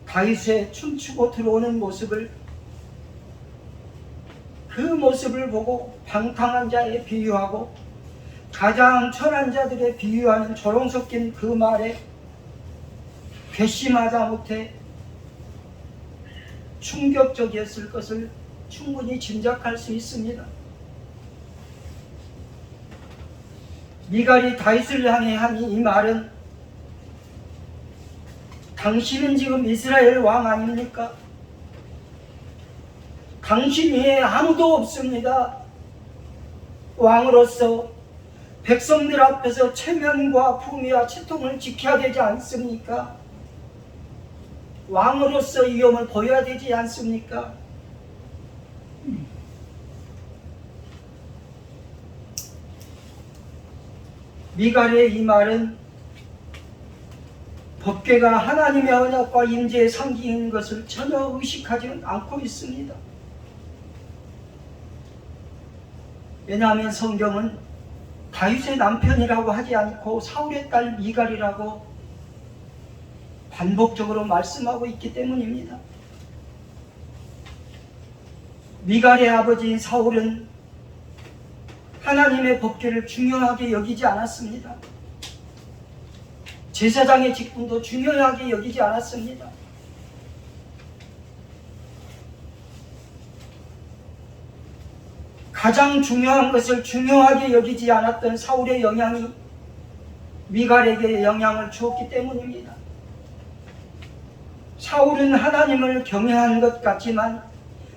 다윗의 춤추고 들어오는 모습을, 그 모습을 보고 방탕한 자에 비유하고 가장 천한 자들에 비유하는 조롱 섞인 그 말에 괘씸하다 못해 충격적이었을 것을 충분히 짐작할 수 있습니다. 미갈이 다윗을 향해 한 이 말은, 당신은 지금 이스라엘 왕 아닙니까? 당신 위에 아무도 없습니다. 왕으로서 백성들 앞에서 체면과 품위와 채통을 지켜야 되지 않습니까? 왕으로서 위엄을 보여야 되지 않습니까? 미갈의 이 말은 법궤가 하나님의 언약과 임재의 상징인 것을 전혀 의식하지 않고 있습니다. 왜냐하면 성경은 다윗의 남편이라고 하지 않고 사울의 딸 미갈이라고 반복적으로 말씀하고 있기 때문입니다. 미갈의 아버지인 사울은 하나님의 법궤를 중요하게 여기지 않았습니다. 제사장의 직분도 중요하게 여기지 않았습니다. 가장 중요한 것을 중요하게 여기지 않았던 사울의 영향이 미갈에게 영향을 주었기 때문입니다. 사울은 하나님을 경외한 것 같지만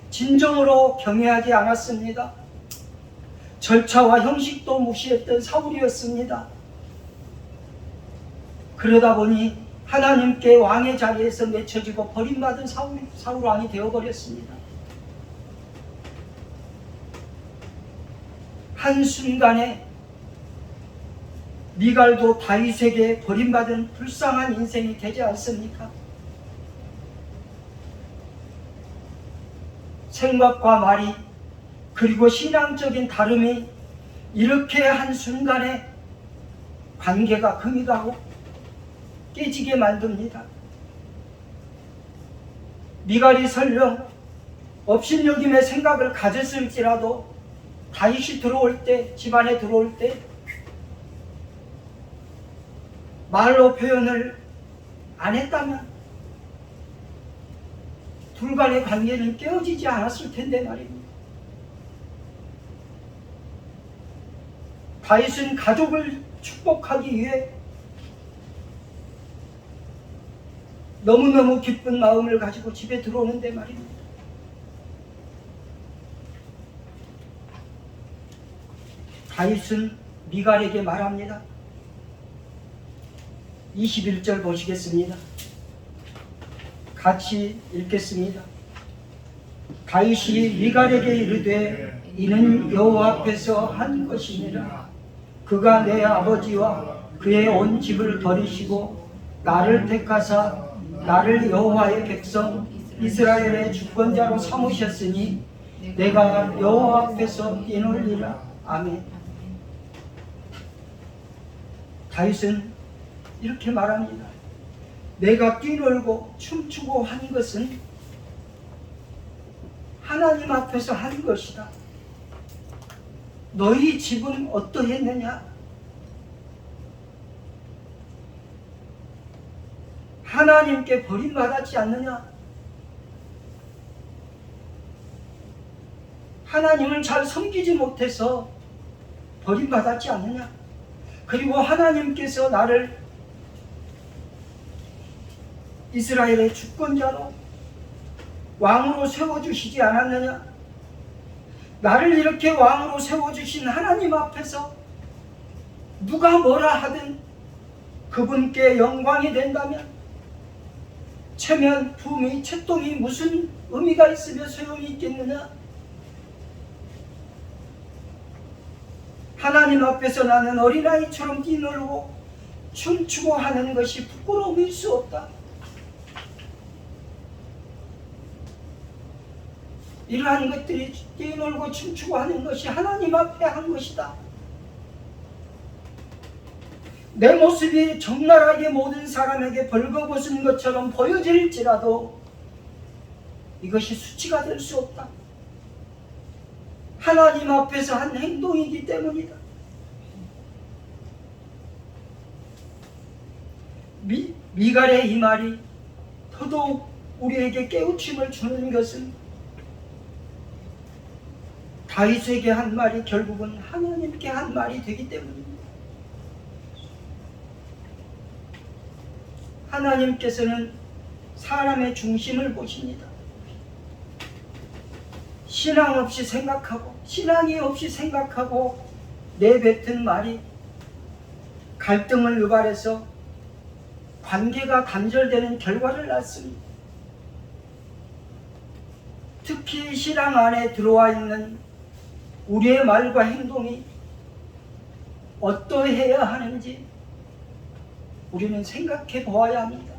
진정으로 경외하지 않았습니다. 절차와 형식도 무시했던 사울이었습니다. 그러다 보니 하나님께 왕의 자리에서 내쳐지고 버림받은 사울 왕이 되어버렸습니다. 한순간에 미갈도 다윗에게 버림받은 불쌍한 인생이 되지 않습니까? 생각과 말이, 그리고 신앙적인 다름이 이렇게 한순간에 관계가 금이 가고 깨지게 만듭니다. 미갈이 설령 업신여김의 생각을 가졌을지라도 다윗이 들어올 때, 집안에 들어올 때 말로 표현을 안 했다면 둘 간의 관계는 깨어지지 않았을 텐데 말입니다. 다윗은 가족을 축복하기 위해 너무너무 기쁜 마음을 가지고 집에 들어오는데 말입니다. 다윗은 미갈에게 말합니다. 21절 보시겠습니다. 같이 읽겠습니다. 다윗이 미갈에게 이르되 이는 여호와 앞에서 한 것이니라. 그가 내 아버지와 그의 온 집을 버리시고 나를 택하사 나를 여호와의 백성 이스라엘의 주권자로 삼으셨으니 내가 여호와 앞에서 뛰놀리라. 아멘. 다윗은 이렇게 말합니다. 내가 뛰놀고 춤추고 한 것은 하나님 앞에서 한 것이다. 너희 집은 어떠했느냐? 하나님께 버림받았지 않느냐? 하나님을 잘 섬기지 못해서 버림받았지 않느냐? 그리고 하나님께서 나를 이스라엘의 주권자로 왕으로 세워주시지 않았느냐? 나를 이렇게 왕으로 세워주신 하나님 앞에서 누가 뭐라 하든 그분께 영광이 된다면 체면, 품위, 채통이 무슨 의미가 있으며 소용이 있겠느냐? 하나님 앞에서 나는 어린아이처럼 뛰놀고 춤추고 하는 것이 부끄러움일 수 없다. 이러한 것들이 뛰놀고 춤추고 하는 것이 하나님 앞에 한 것이다. 내 모습이 적나라하게 모든 사람에게 벌거벗은 것처럼 보여질지라도 이것이 수치가 될 수 없다. 하나님 앞에서 한 행동이기 때문이다. 미갈의 이 말이 더더욱 우리에게 깨우침을 주는 것은 다윗에게 한 말이 결국은 하나님께 한 말이 되기 때문입니다. 하나님께서는 사람의 중심을 보십니다. 신앙 없이 생각하고 신앙이 없이 생각하고 내뱉은 말이 갈등을 유발해서 관계가 단절되는 결과를 낳습니다. 특히 신앙 안에 들어와 있는 우리의 말과 행동이 어떠해야 하는지 우리는 생각해 보아야 합니다.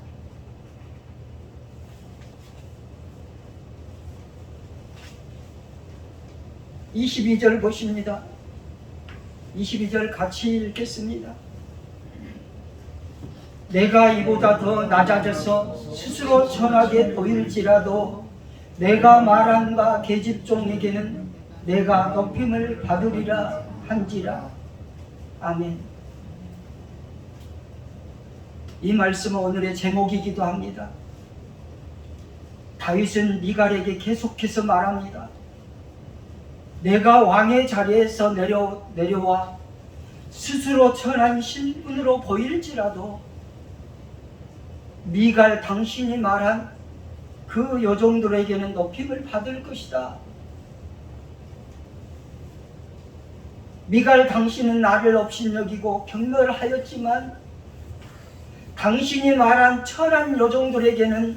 22절 보십니다. 22절 같이 읽겠습니다. 내가 이보다 더 낮아져서 스스로 천하게 보일지라도 내가 말한 바 계집종에게는 내가 높임을 받으리라 한지라. 아멘. 이 말씀은 오늘의 제목이기도 합니다. 다윗은 미갈에게 계속해서 말합니다. 내가 왕의 자리에서 내려와 스스로 천한 신분으로 보일지라도 미갈 당신이 말한 그 여종들에게는 높임을 받을 것이다. 미갈 당신은 나를 업신여기고 경멸하였지만 당신이 말한 천한 여종들에게는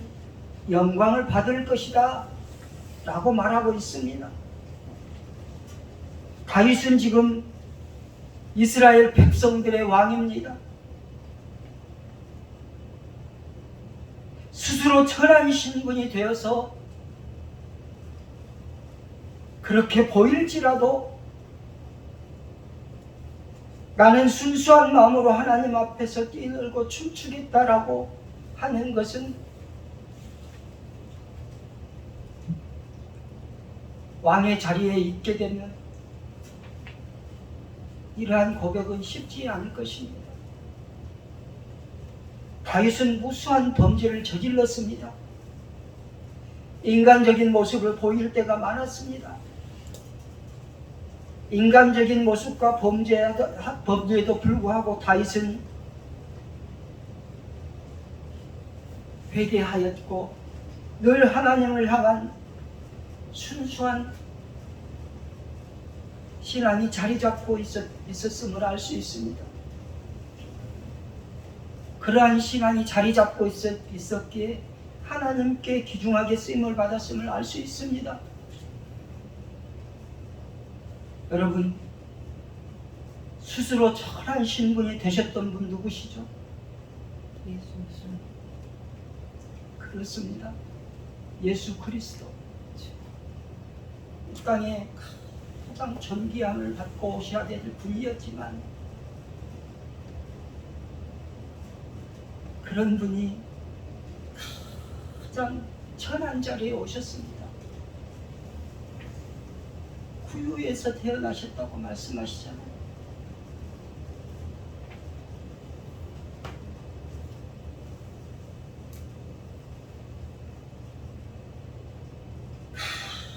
영광을 받을 것이다 라고 말하고 있습니다. 다윗은 지금 이스라엘 백성들의 왕입니다. 스스로 천한 신분이 되어서 그렇게 보일지라도 나는 순수한 마음으로 하나님 앞에서 뛰놀고 춤추겠다라고 하는 것은 왕의 자리에 있게 되면 이러한 고백은 쉽지 않을 것입니다. 다윗은 무수한 범죄를 저질렀습니다. 인간적인 모습을 보일 때가 많았습니다. 인간적인 모습과 범죄에도 불구하고 다윗은 회개하였고 늘 하나님을 향한 순수한 신앙이 자리 잡고 있었음을 알 수 있습니다. 그러한 신앙이 자리 잡고 있었기에 하나님께 귀중하게 쓰임을 받았음을 알 수 있습니다. 여러분, 스스로 천한 신분이 되셨던 분 누구시죠? 예수. 그렇습니다. 예수 그리스도. 이 땅에 가장 존귀함을 받고 오셔야 될 분이었지만 그런 분이 가장 천한 자리에 오셨습니다. 구유에서 태어나셨다고 말씀하시잖아요.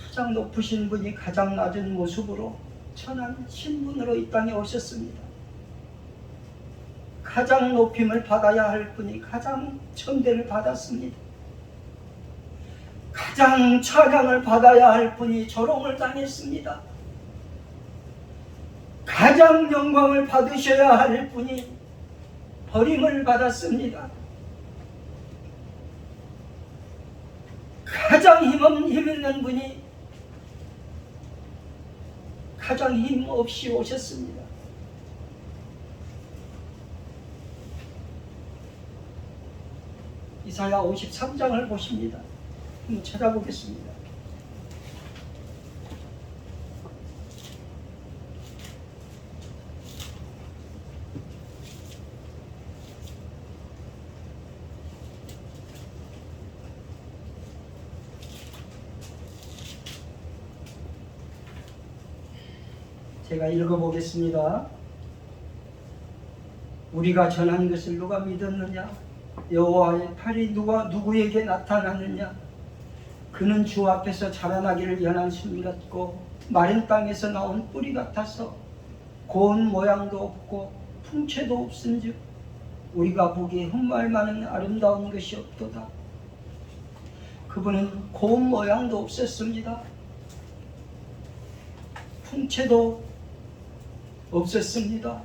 가장 높으신 분이 가장 낮은 모습으로 천한 신분으로 이 땅에 오셨습니다. 가장 높임을 받아야 할 분이 가장 천대를 받았습니다. 가장 찬양을 받아야 할 분이 조롱을 당했습니다. 가장 영광을 받으셔야 할 분이 버림을 받았습니다. 가장 힘 있는 분이 가장 힘 없이 오셨습니다. 이사야 53장을 보십니다. 한번 찾아보겠습니다. 제가 읽어보겠습니다. 우리가 전한 것을 누가 믿었느냐? 여호와의 팔이 누구에게 나타났느냐? 그는 주 앞에서 자라나기를 연한 순 같고 마른 땅에서 나온 뿌리 같아서 고운 모양도 없고 풍채도 없은즉 우리가 보기에 흠말 많은 아름다운 것이 없도다. 그분은 고운 모양도 없었습니다. 풍채도 없었습니다.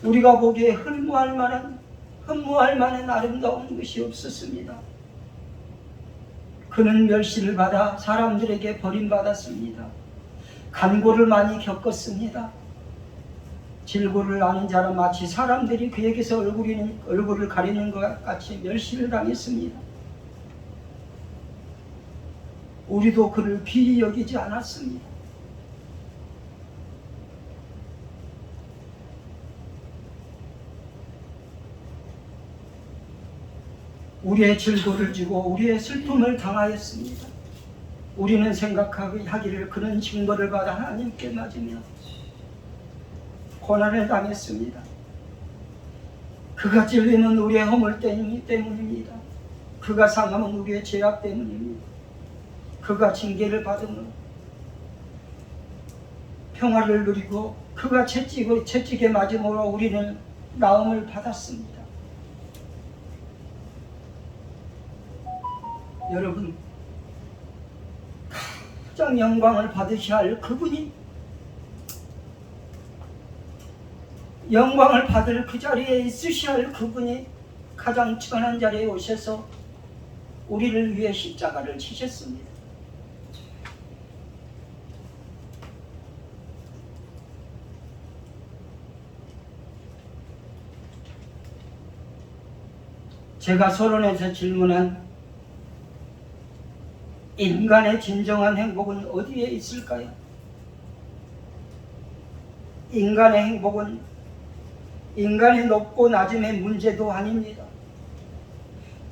우리가 보기에 흠모할 만한 아름다운 것이 없었습니다. 그는 멸시를 받아 사람들에게 버림받았습니다. 간고를 많이 겪었습니다. 질고를 아는 자라 마치 사람들이 그에게서 얼굴을 가리는 것 같이 멸시를 당했습니다. 우리도 그를 귀히 여기지 않았습니다. 우리의 질고를 지고 우리의 슬픔을 당하였습니다. 우리는 생각하기를 그는 징벌을 받아 하나님께 맞으며 고난을 당했습니다. 그가 찔림은 우리의 허물 때문입니다. 그가 상함은 우리의 죄악 때문입니다. 그가 징계를 받으면 평화를 누리고 그가 채찍에 맞음으로 우리는 나음을 받았습니다. 여러분, 가장 영광을 받으셔야 할 그분이 영광을 받을 그 자리에 있으셔야 할 그분이 가장 천한 자리에 오셔서 우리를 위해 십자가를 지셨습니다. 제가 서론에서 질문한 인간의 진정한 행복은 어디에 있을까요? 인간의 행복은 인간의 높고 낮음의 문제도 아닙니다.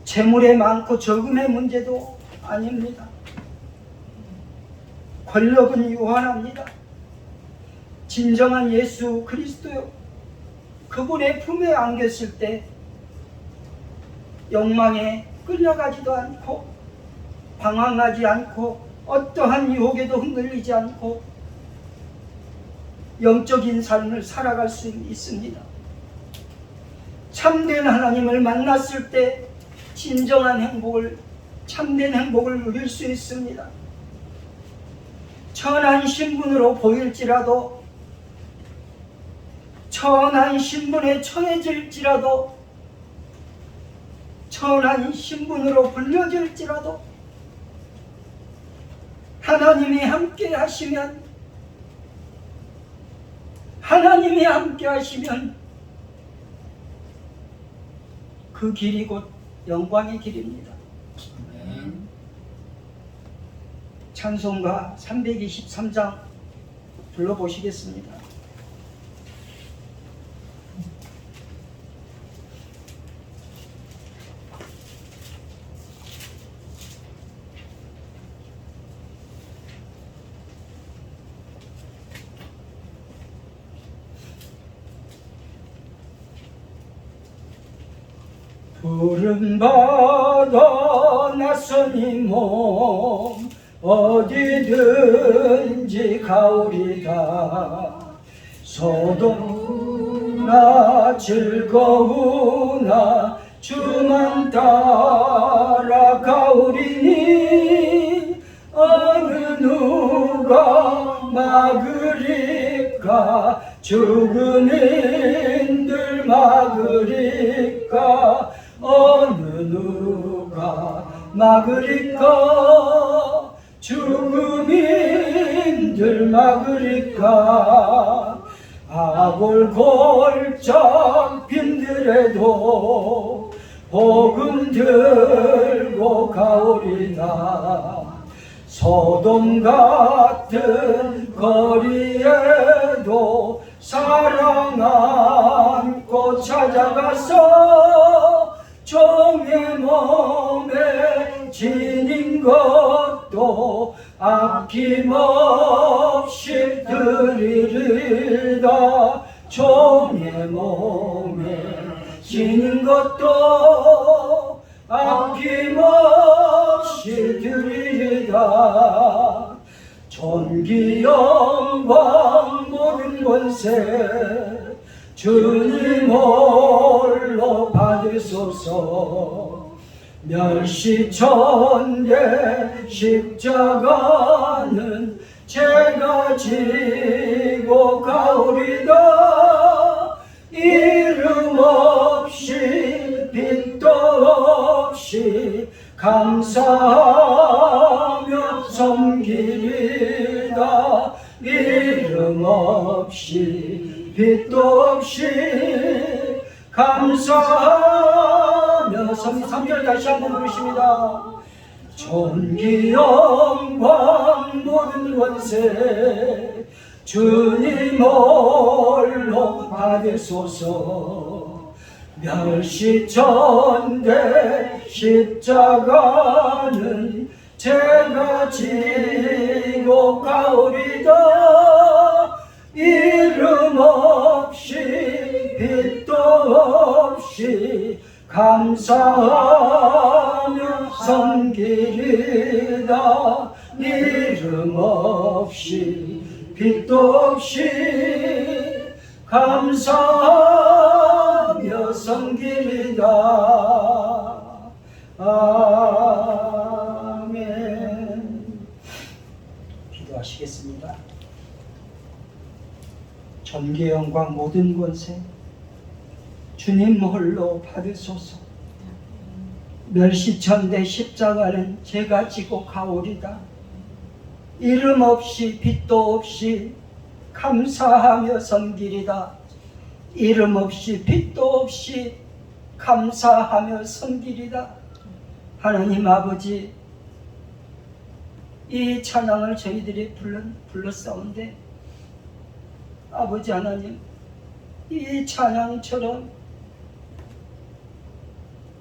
재물의 많고 적음의 문제도 아닙니다. 권력은 유한합니다. 진정한 예수 그리스도요, 그분의 품에 안겼을 때 욕망에 끌려가지도 않고 방황하지 않고 어떠한 유혹에도 흔들리지 않고 영적인 삶을 살아갈 수 있습니다. 참된 하나님을 만났을 때 진정한 행복을, 참된 행복을 누릴 수 있습니다. 천한 신분으로 보일지라도, 천한 신분에 처해질지라도, 천한 신분으로 불려질지라도 하나님이 함께 하시면, 하나님이 함께 하시면 그 길이 곧 영광의 길입니다. 찬송가 323장 불러보시겠습니다. 부름받아 낯선 이 몸 어디든지 가오리다. 소돔나 즐거우나 주만 따라 가오리니 어느 누가 막으리까. 죽은인들 막으리까. 어느 누가 막으리까. 죽음인들 막으리까. 아골골짝 빈들에도 복음 들고 가오리다. 소돔 같은 거리에도 사랑 안고 찾아가서 종의 몸에 지닌 것 것도 아낌없이 드리리다. 종의 몸에 지는 것도 아낌없이 드리리다. 존귀 영광 모든 권세 주님 홀로 받으소서. 멸시천대 십자가는 제가 지고 가오리다. 이름 없이 빛도 없이 감사하며 섬기리다. 이름 없이 빛도 없이 감사하며 섬기. 3절 다시 한번 부르십니다. 존귀 영광 모든 권세 주님 홀로 받으소서. 멸시천대 십자가는 제가 지고 가오리다. 이름 없이 빛도 없이 감사하며 섬기리다. 이름 없이 빛도 없이 감사하며 섬기리다. 아멘. 기도하시겠습니다. 전개 영광 모든 권세 주님 홀로 받으소서. 멸시천대 십자가는 제가 지고 가오리다. 이름 없이 빛도 없이 감사하며 섬기리다. 이름 없이 빛도 없이 감사하며 섬기리다. 하나님 아버지, 이 찬양을 저희들이 불렀사온데 아버지 하나님, 이 찬양처럼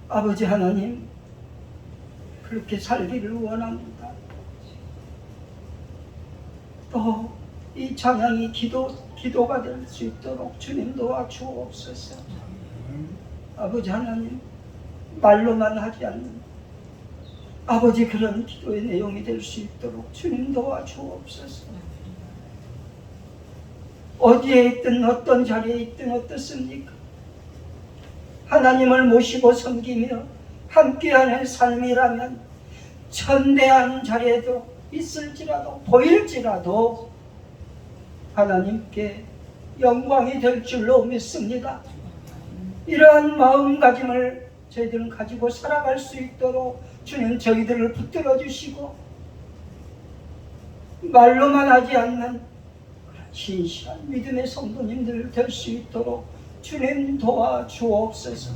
아버지 하나님 그렇게 살기를 원합니다. 또 이 찬양이 기도가 될 수 있도록 주님 도와주옵소서. 아버지 하나님, 말로만 하지 않는 아버지 그런 기도의 내용이 될 수 있도록 주님 도와주옵소서. 어디에 있든 어떤 자리에 있든 어떻습니까? 하나님을 모시고 섬기며 함께하는 삶이라면 천대한 자리에도 있을지라도 보일지라도 하나님께 영광이 될 줄로 믿습니다. 이러한 마음가짐을 저희들은 가지고 살아갈 수 있도록 주님 저희들을 붙들어 주시고 말로만 하지 않는 진실한 믿음의 성도님들 될 수 있도록 주님 도와주옵소서.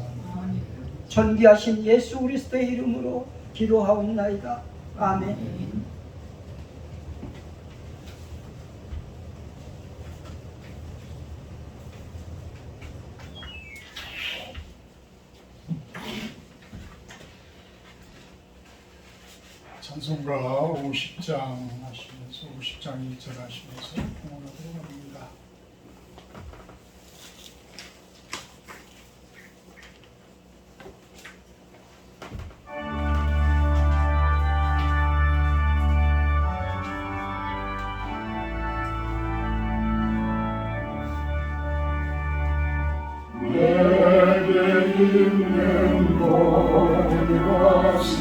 존귀하신 예수 그리스도의 이름으로 기도하옵나이다. 아멘. 찬송가 50장 하시면서 50장 1절 하시면서 봉헌하도록 합니다. 내게 있는 모든 것을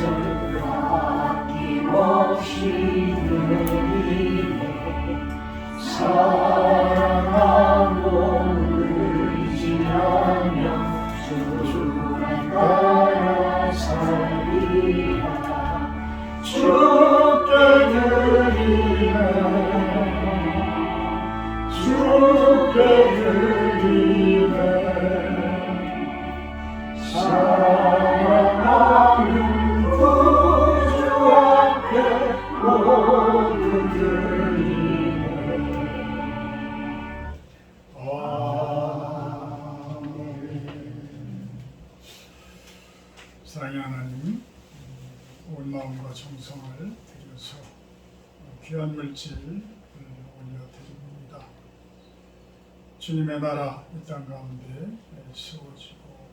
아낌없이 드리네. 사랑하고 의지하며 주를 따라 살리라. 주께 드리네. 주께 드리네. 사랑하는 구주 앞에 모두 드리네. 아멘. 사랑의 하나님, 온 마음과 정성을 드려 이어서 귀한 물질 올려드립니다. 주님의 나라 이 땅 가운데 세워지고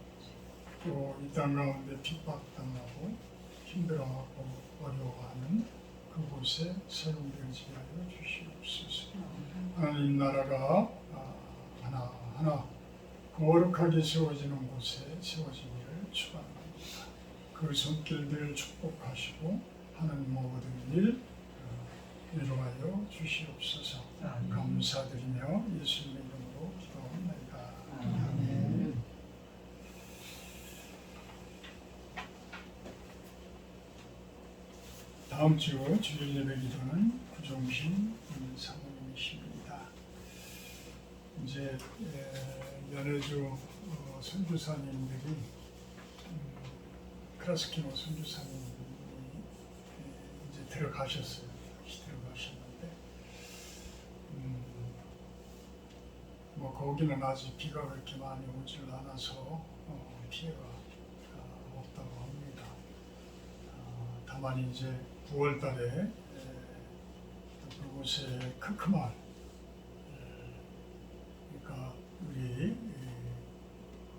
또 이 땅 가운데 핍박당하고 힘들어하고 어려워하는 그곳에 사용되지 하여 주시옵소서. 하나님 나라가 하나하나 거룩하게 세워지는 곳에 세워지기를 축원합니다. 그 손길들을 축복하시고 하는 모든 일 이루하여 주시옵소서. 감사드리며 예수님의 이름으로 기도합니다. 아멘. 다음 주 주일 예배 기도는 구종신 사모님이십니다. 이제 연해주 선교사님들이 크라스키노 선교사님이 이제 들어가셨어요. 다시 들어가셨는데 뭐 거기는 아직 비가 그렇게 많이 오질 않아서 피해가 없다고 합니다. 다만 이제 9월 달에 그곳에 크크말, 그러니까 우리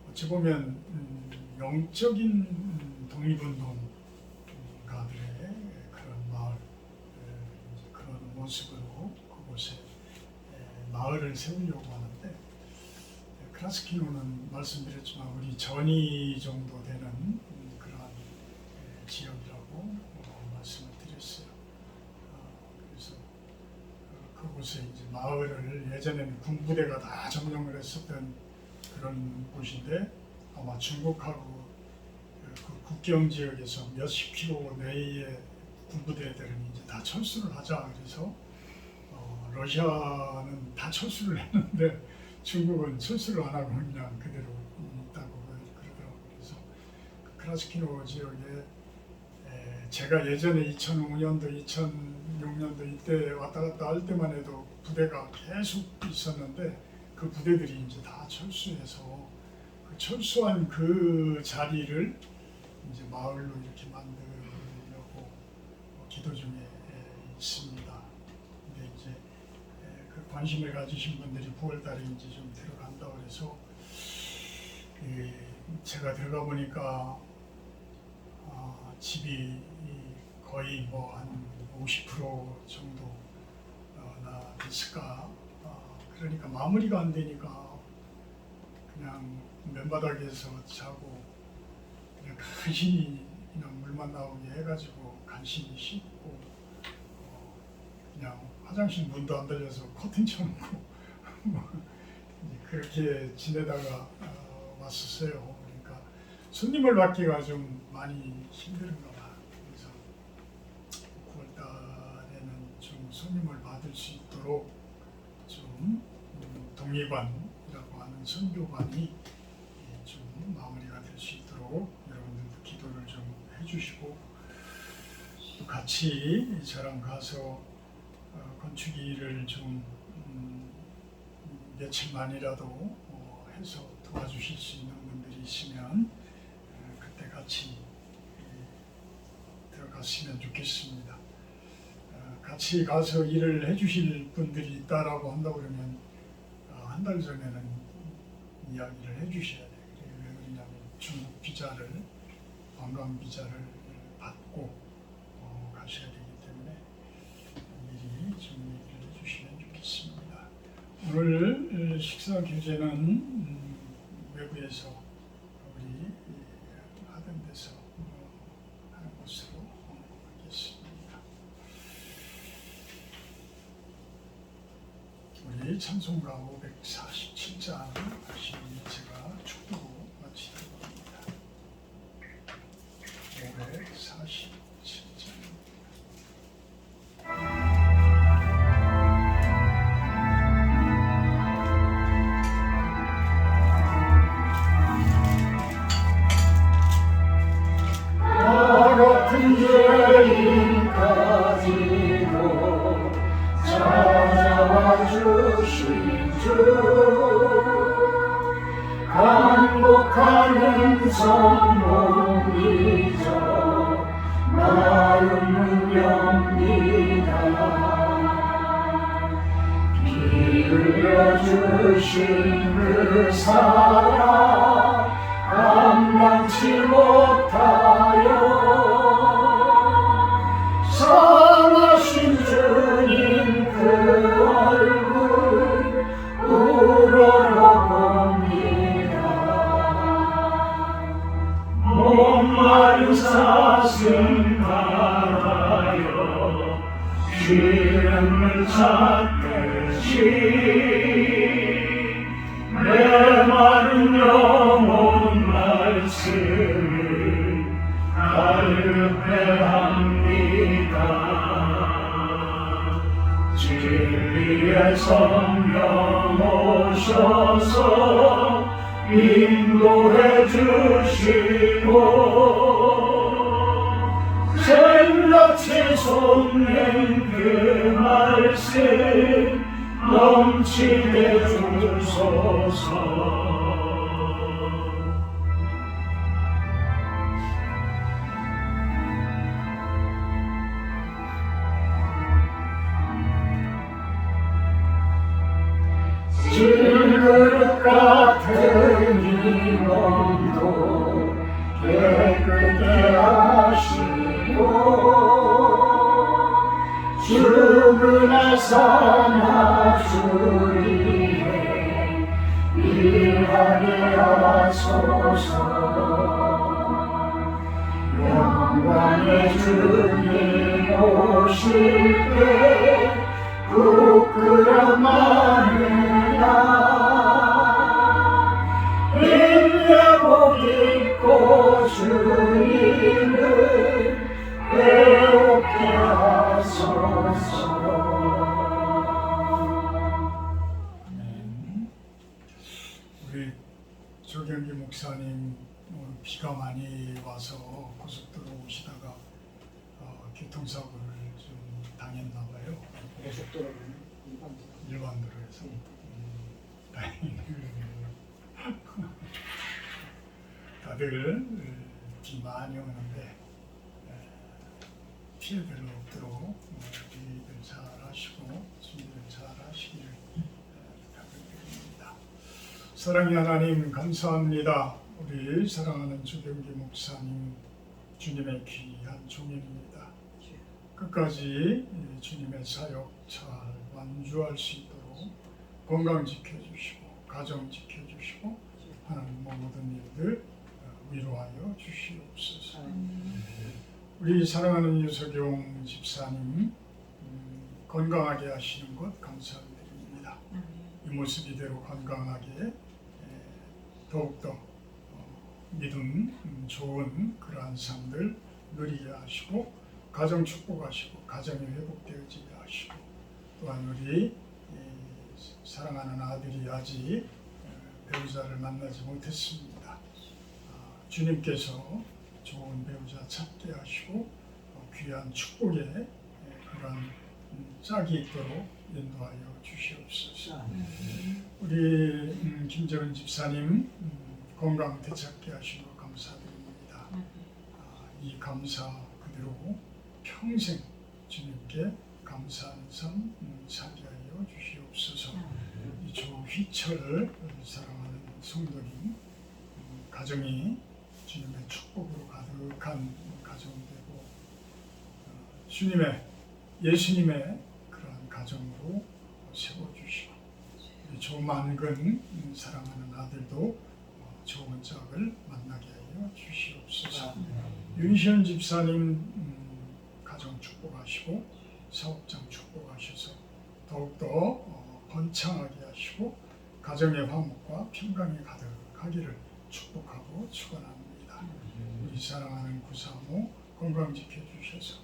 어찌 보면 영적인 독립운동가들의 그런 마을, 그런 모습으로 그곳에 마을을 세우려고 하는데, 크라스키노는 말씀드렸지만 우리 전이 정도 되는 그러한 지역이라고 말씀을 드렸어요. 그래서 그곳에 이제 마을을 예전에는 군부대가 다 점령을 했었던 그런 곳인데, 아마 중국하고 그 국경 지역에서 몇십 킬로 내의 군부대들은 이제 다 철수를 하자 그래서 러시아는 다 철수를 했는데 중국은 철수를 안 하고 그냥 그대로 있다고 그러더라고요. 그래서 그 크라스키노 지역에 제가 예전에 2005년도, 2006년도 이때 왔다 갔다 할 때만 해도 부대가 계속 있었는데 그 부대들이 이제 다 철수해서 그 철수한 그 자리를 이제 마을로 이렇게 만들려고 기도 중에 있습니다. 근데 이제 그 관심을 가지신 분들이 9월달에 이제 좀 들어간다고 해서 제가 들어가 보니까 집이 거의 뭐 한 50% 정도나 됐을까. 그러니까 마무리가 안 되니까 그냥 맨바닥에서 자고 그냥 간신히 그냥 물만 나오게 해가지고 간신히 씻고 그냥 화장실 문도 안 달려서 커튼 쳐놓고 그렇게 지내다가 왔었어요. 그러니까 손님을 받기가 좀 많이 힘든가 봐. 그래서 9월달에는 좀 손님을 받을 수 있도록 좀 독립관이라고 하는 선교관이 좀 마무리가 될 수 있도록 여러분들도 기도를 좀 해주시고, 또 같이 저랑 가서 건축 일을 좀 며칠만이라도 해서 도와주실 수 있는 분들이 있으면 그때 같이 들어갔으면 좋겠습니다. 같이 가서 일을 해주실 분들이 있다라고 한다고 그러면 한 달 전에는 이야기를 해주셔야 돼요. 왜 그러냐면 중국 비자를, 관광 비자를 받고 가셔야 되기 때문에 미리 좀 얘기를 해주시면 좋겠습니다. 오늘 식사 교제는 외부에서 우리 하던 데서 하는 것으로 하겠습니다. 우리 찬송가 547장 다시 제가 축도로 마치도록 합니다. 547장. 나 같은 죄인 가지고 찾아와 주신 주, 간곡한 선봉 잊어 마음은 엽니다. 피 흘려주신 그 사랑 감당치 못하여 상하신 주님 그 얼굴 우러러봅니다. 목마른 사슴 바라여 쉬는 물 찾듯이 메마른 영혼 말씀을 갈급해합니다. 진리의 성령 오셔서 인도해 주시고 생각치 솟는 그 말씀 넘치게 주소서. 질그릇 같은 이 몸도 깨끗게 하시고 죽음의 사나 주위에 일하게 하소서. 영광의 주님 오실 때 부끄러움 마느냐 인내복 입고 주님을 배우게 하소서. 우리 조경기 목사님 오늘 비가 많이 와서 고속도로 오시다가 교통사고를 좀 당했나 봐요. 고속도로는 일반도로에서. 다행이네요. 다들 비 많이 오는데 피해들 없도록 주의들 잘 하시고 준비를 잘 하시기를 부탁드립니다. 사랑의 하나님 감사합니다. 우리 사랑하는 조경기 목사님 주님의 귀한 종입니다. 끝까지 주님의 사역 잘 완주할 수 있도록 건강 지켜주시고 가정 지켜주시고 하나님 모든 일들 위로하여 주시옵소서. 우리 사랑하는 유석용 집사님 건강하게 하시는 것 감사드립니다. 이 모습 이대로 건강하게 더욱더 믿음 좋은 그러한 삶들 누리게 하시고 가정 축복하시고 가정이 회복되어지게 하시고 또한 우리 사랑하는 아들이 아직 배우자를 만나지 못했습니다. 주님께서 좋은 배우자 찾게 하시고 귀한 축복의 그런 짝이 있도록 인도하여 주시옵소서. 우리 김재원 집사님 건강 되찾게 하시는 것 감사드립니다. 이 감사 그대로 평생 주님께 감사하는 삶 살게 하여 주시옵소서. 이 조휘철 사랑하는 성도님 가정이 주님의 축복으로 가득한 가정이 되고 예수님의 그러한 가정으로 세워주시고 우리 조만근 사랑하는 아들도 좋은 짝을 만나게 하여 주시옵소서. 윤시현 집사님 가정 축복하시고 사업장 축복하셔서 더욱더 번창하게 하시고 가정의 화목과 평강이 가득하기를 축복하고 축원합니다. 우리 사랑하는 구사모 건강 지켜주셔서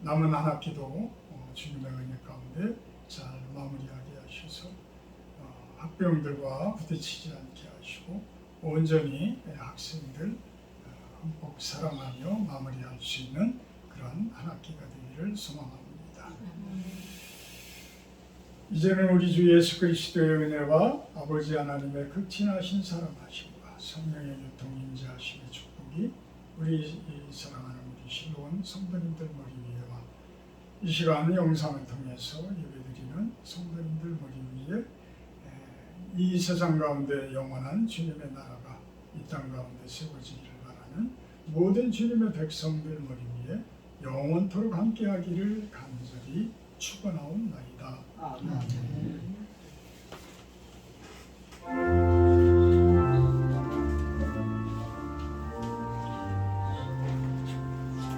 남은 한 학기도 주님의 은혜 가운데 잘 마무리하게 하셔서 학부형들과 부딪히지 않게 하시고 온전히 학생들 흠뻑 사랑하며 마무리할 수 있는 그런 한 학기가 되기를 소망합니다. 이제는 우리 주 예수 그리스도의 은혜와 아버지 하나님의 극진하신 사랑하심과 성령의 교통 임재하심의 축복이 우리 사랑하는 우리 신로원 성도님들 머리 위에와 이 시간 영상을 통해서 예배드리는 성도님들 머리 위에 이 세상 가운데 영원한 주님의 나라가 이 땅 가운데 세워지기를 바라는 모든 주님의 백성들 머리 위에 영원토록 함께하기를 간절히 축원하옵나이다. 아멘.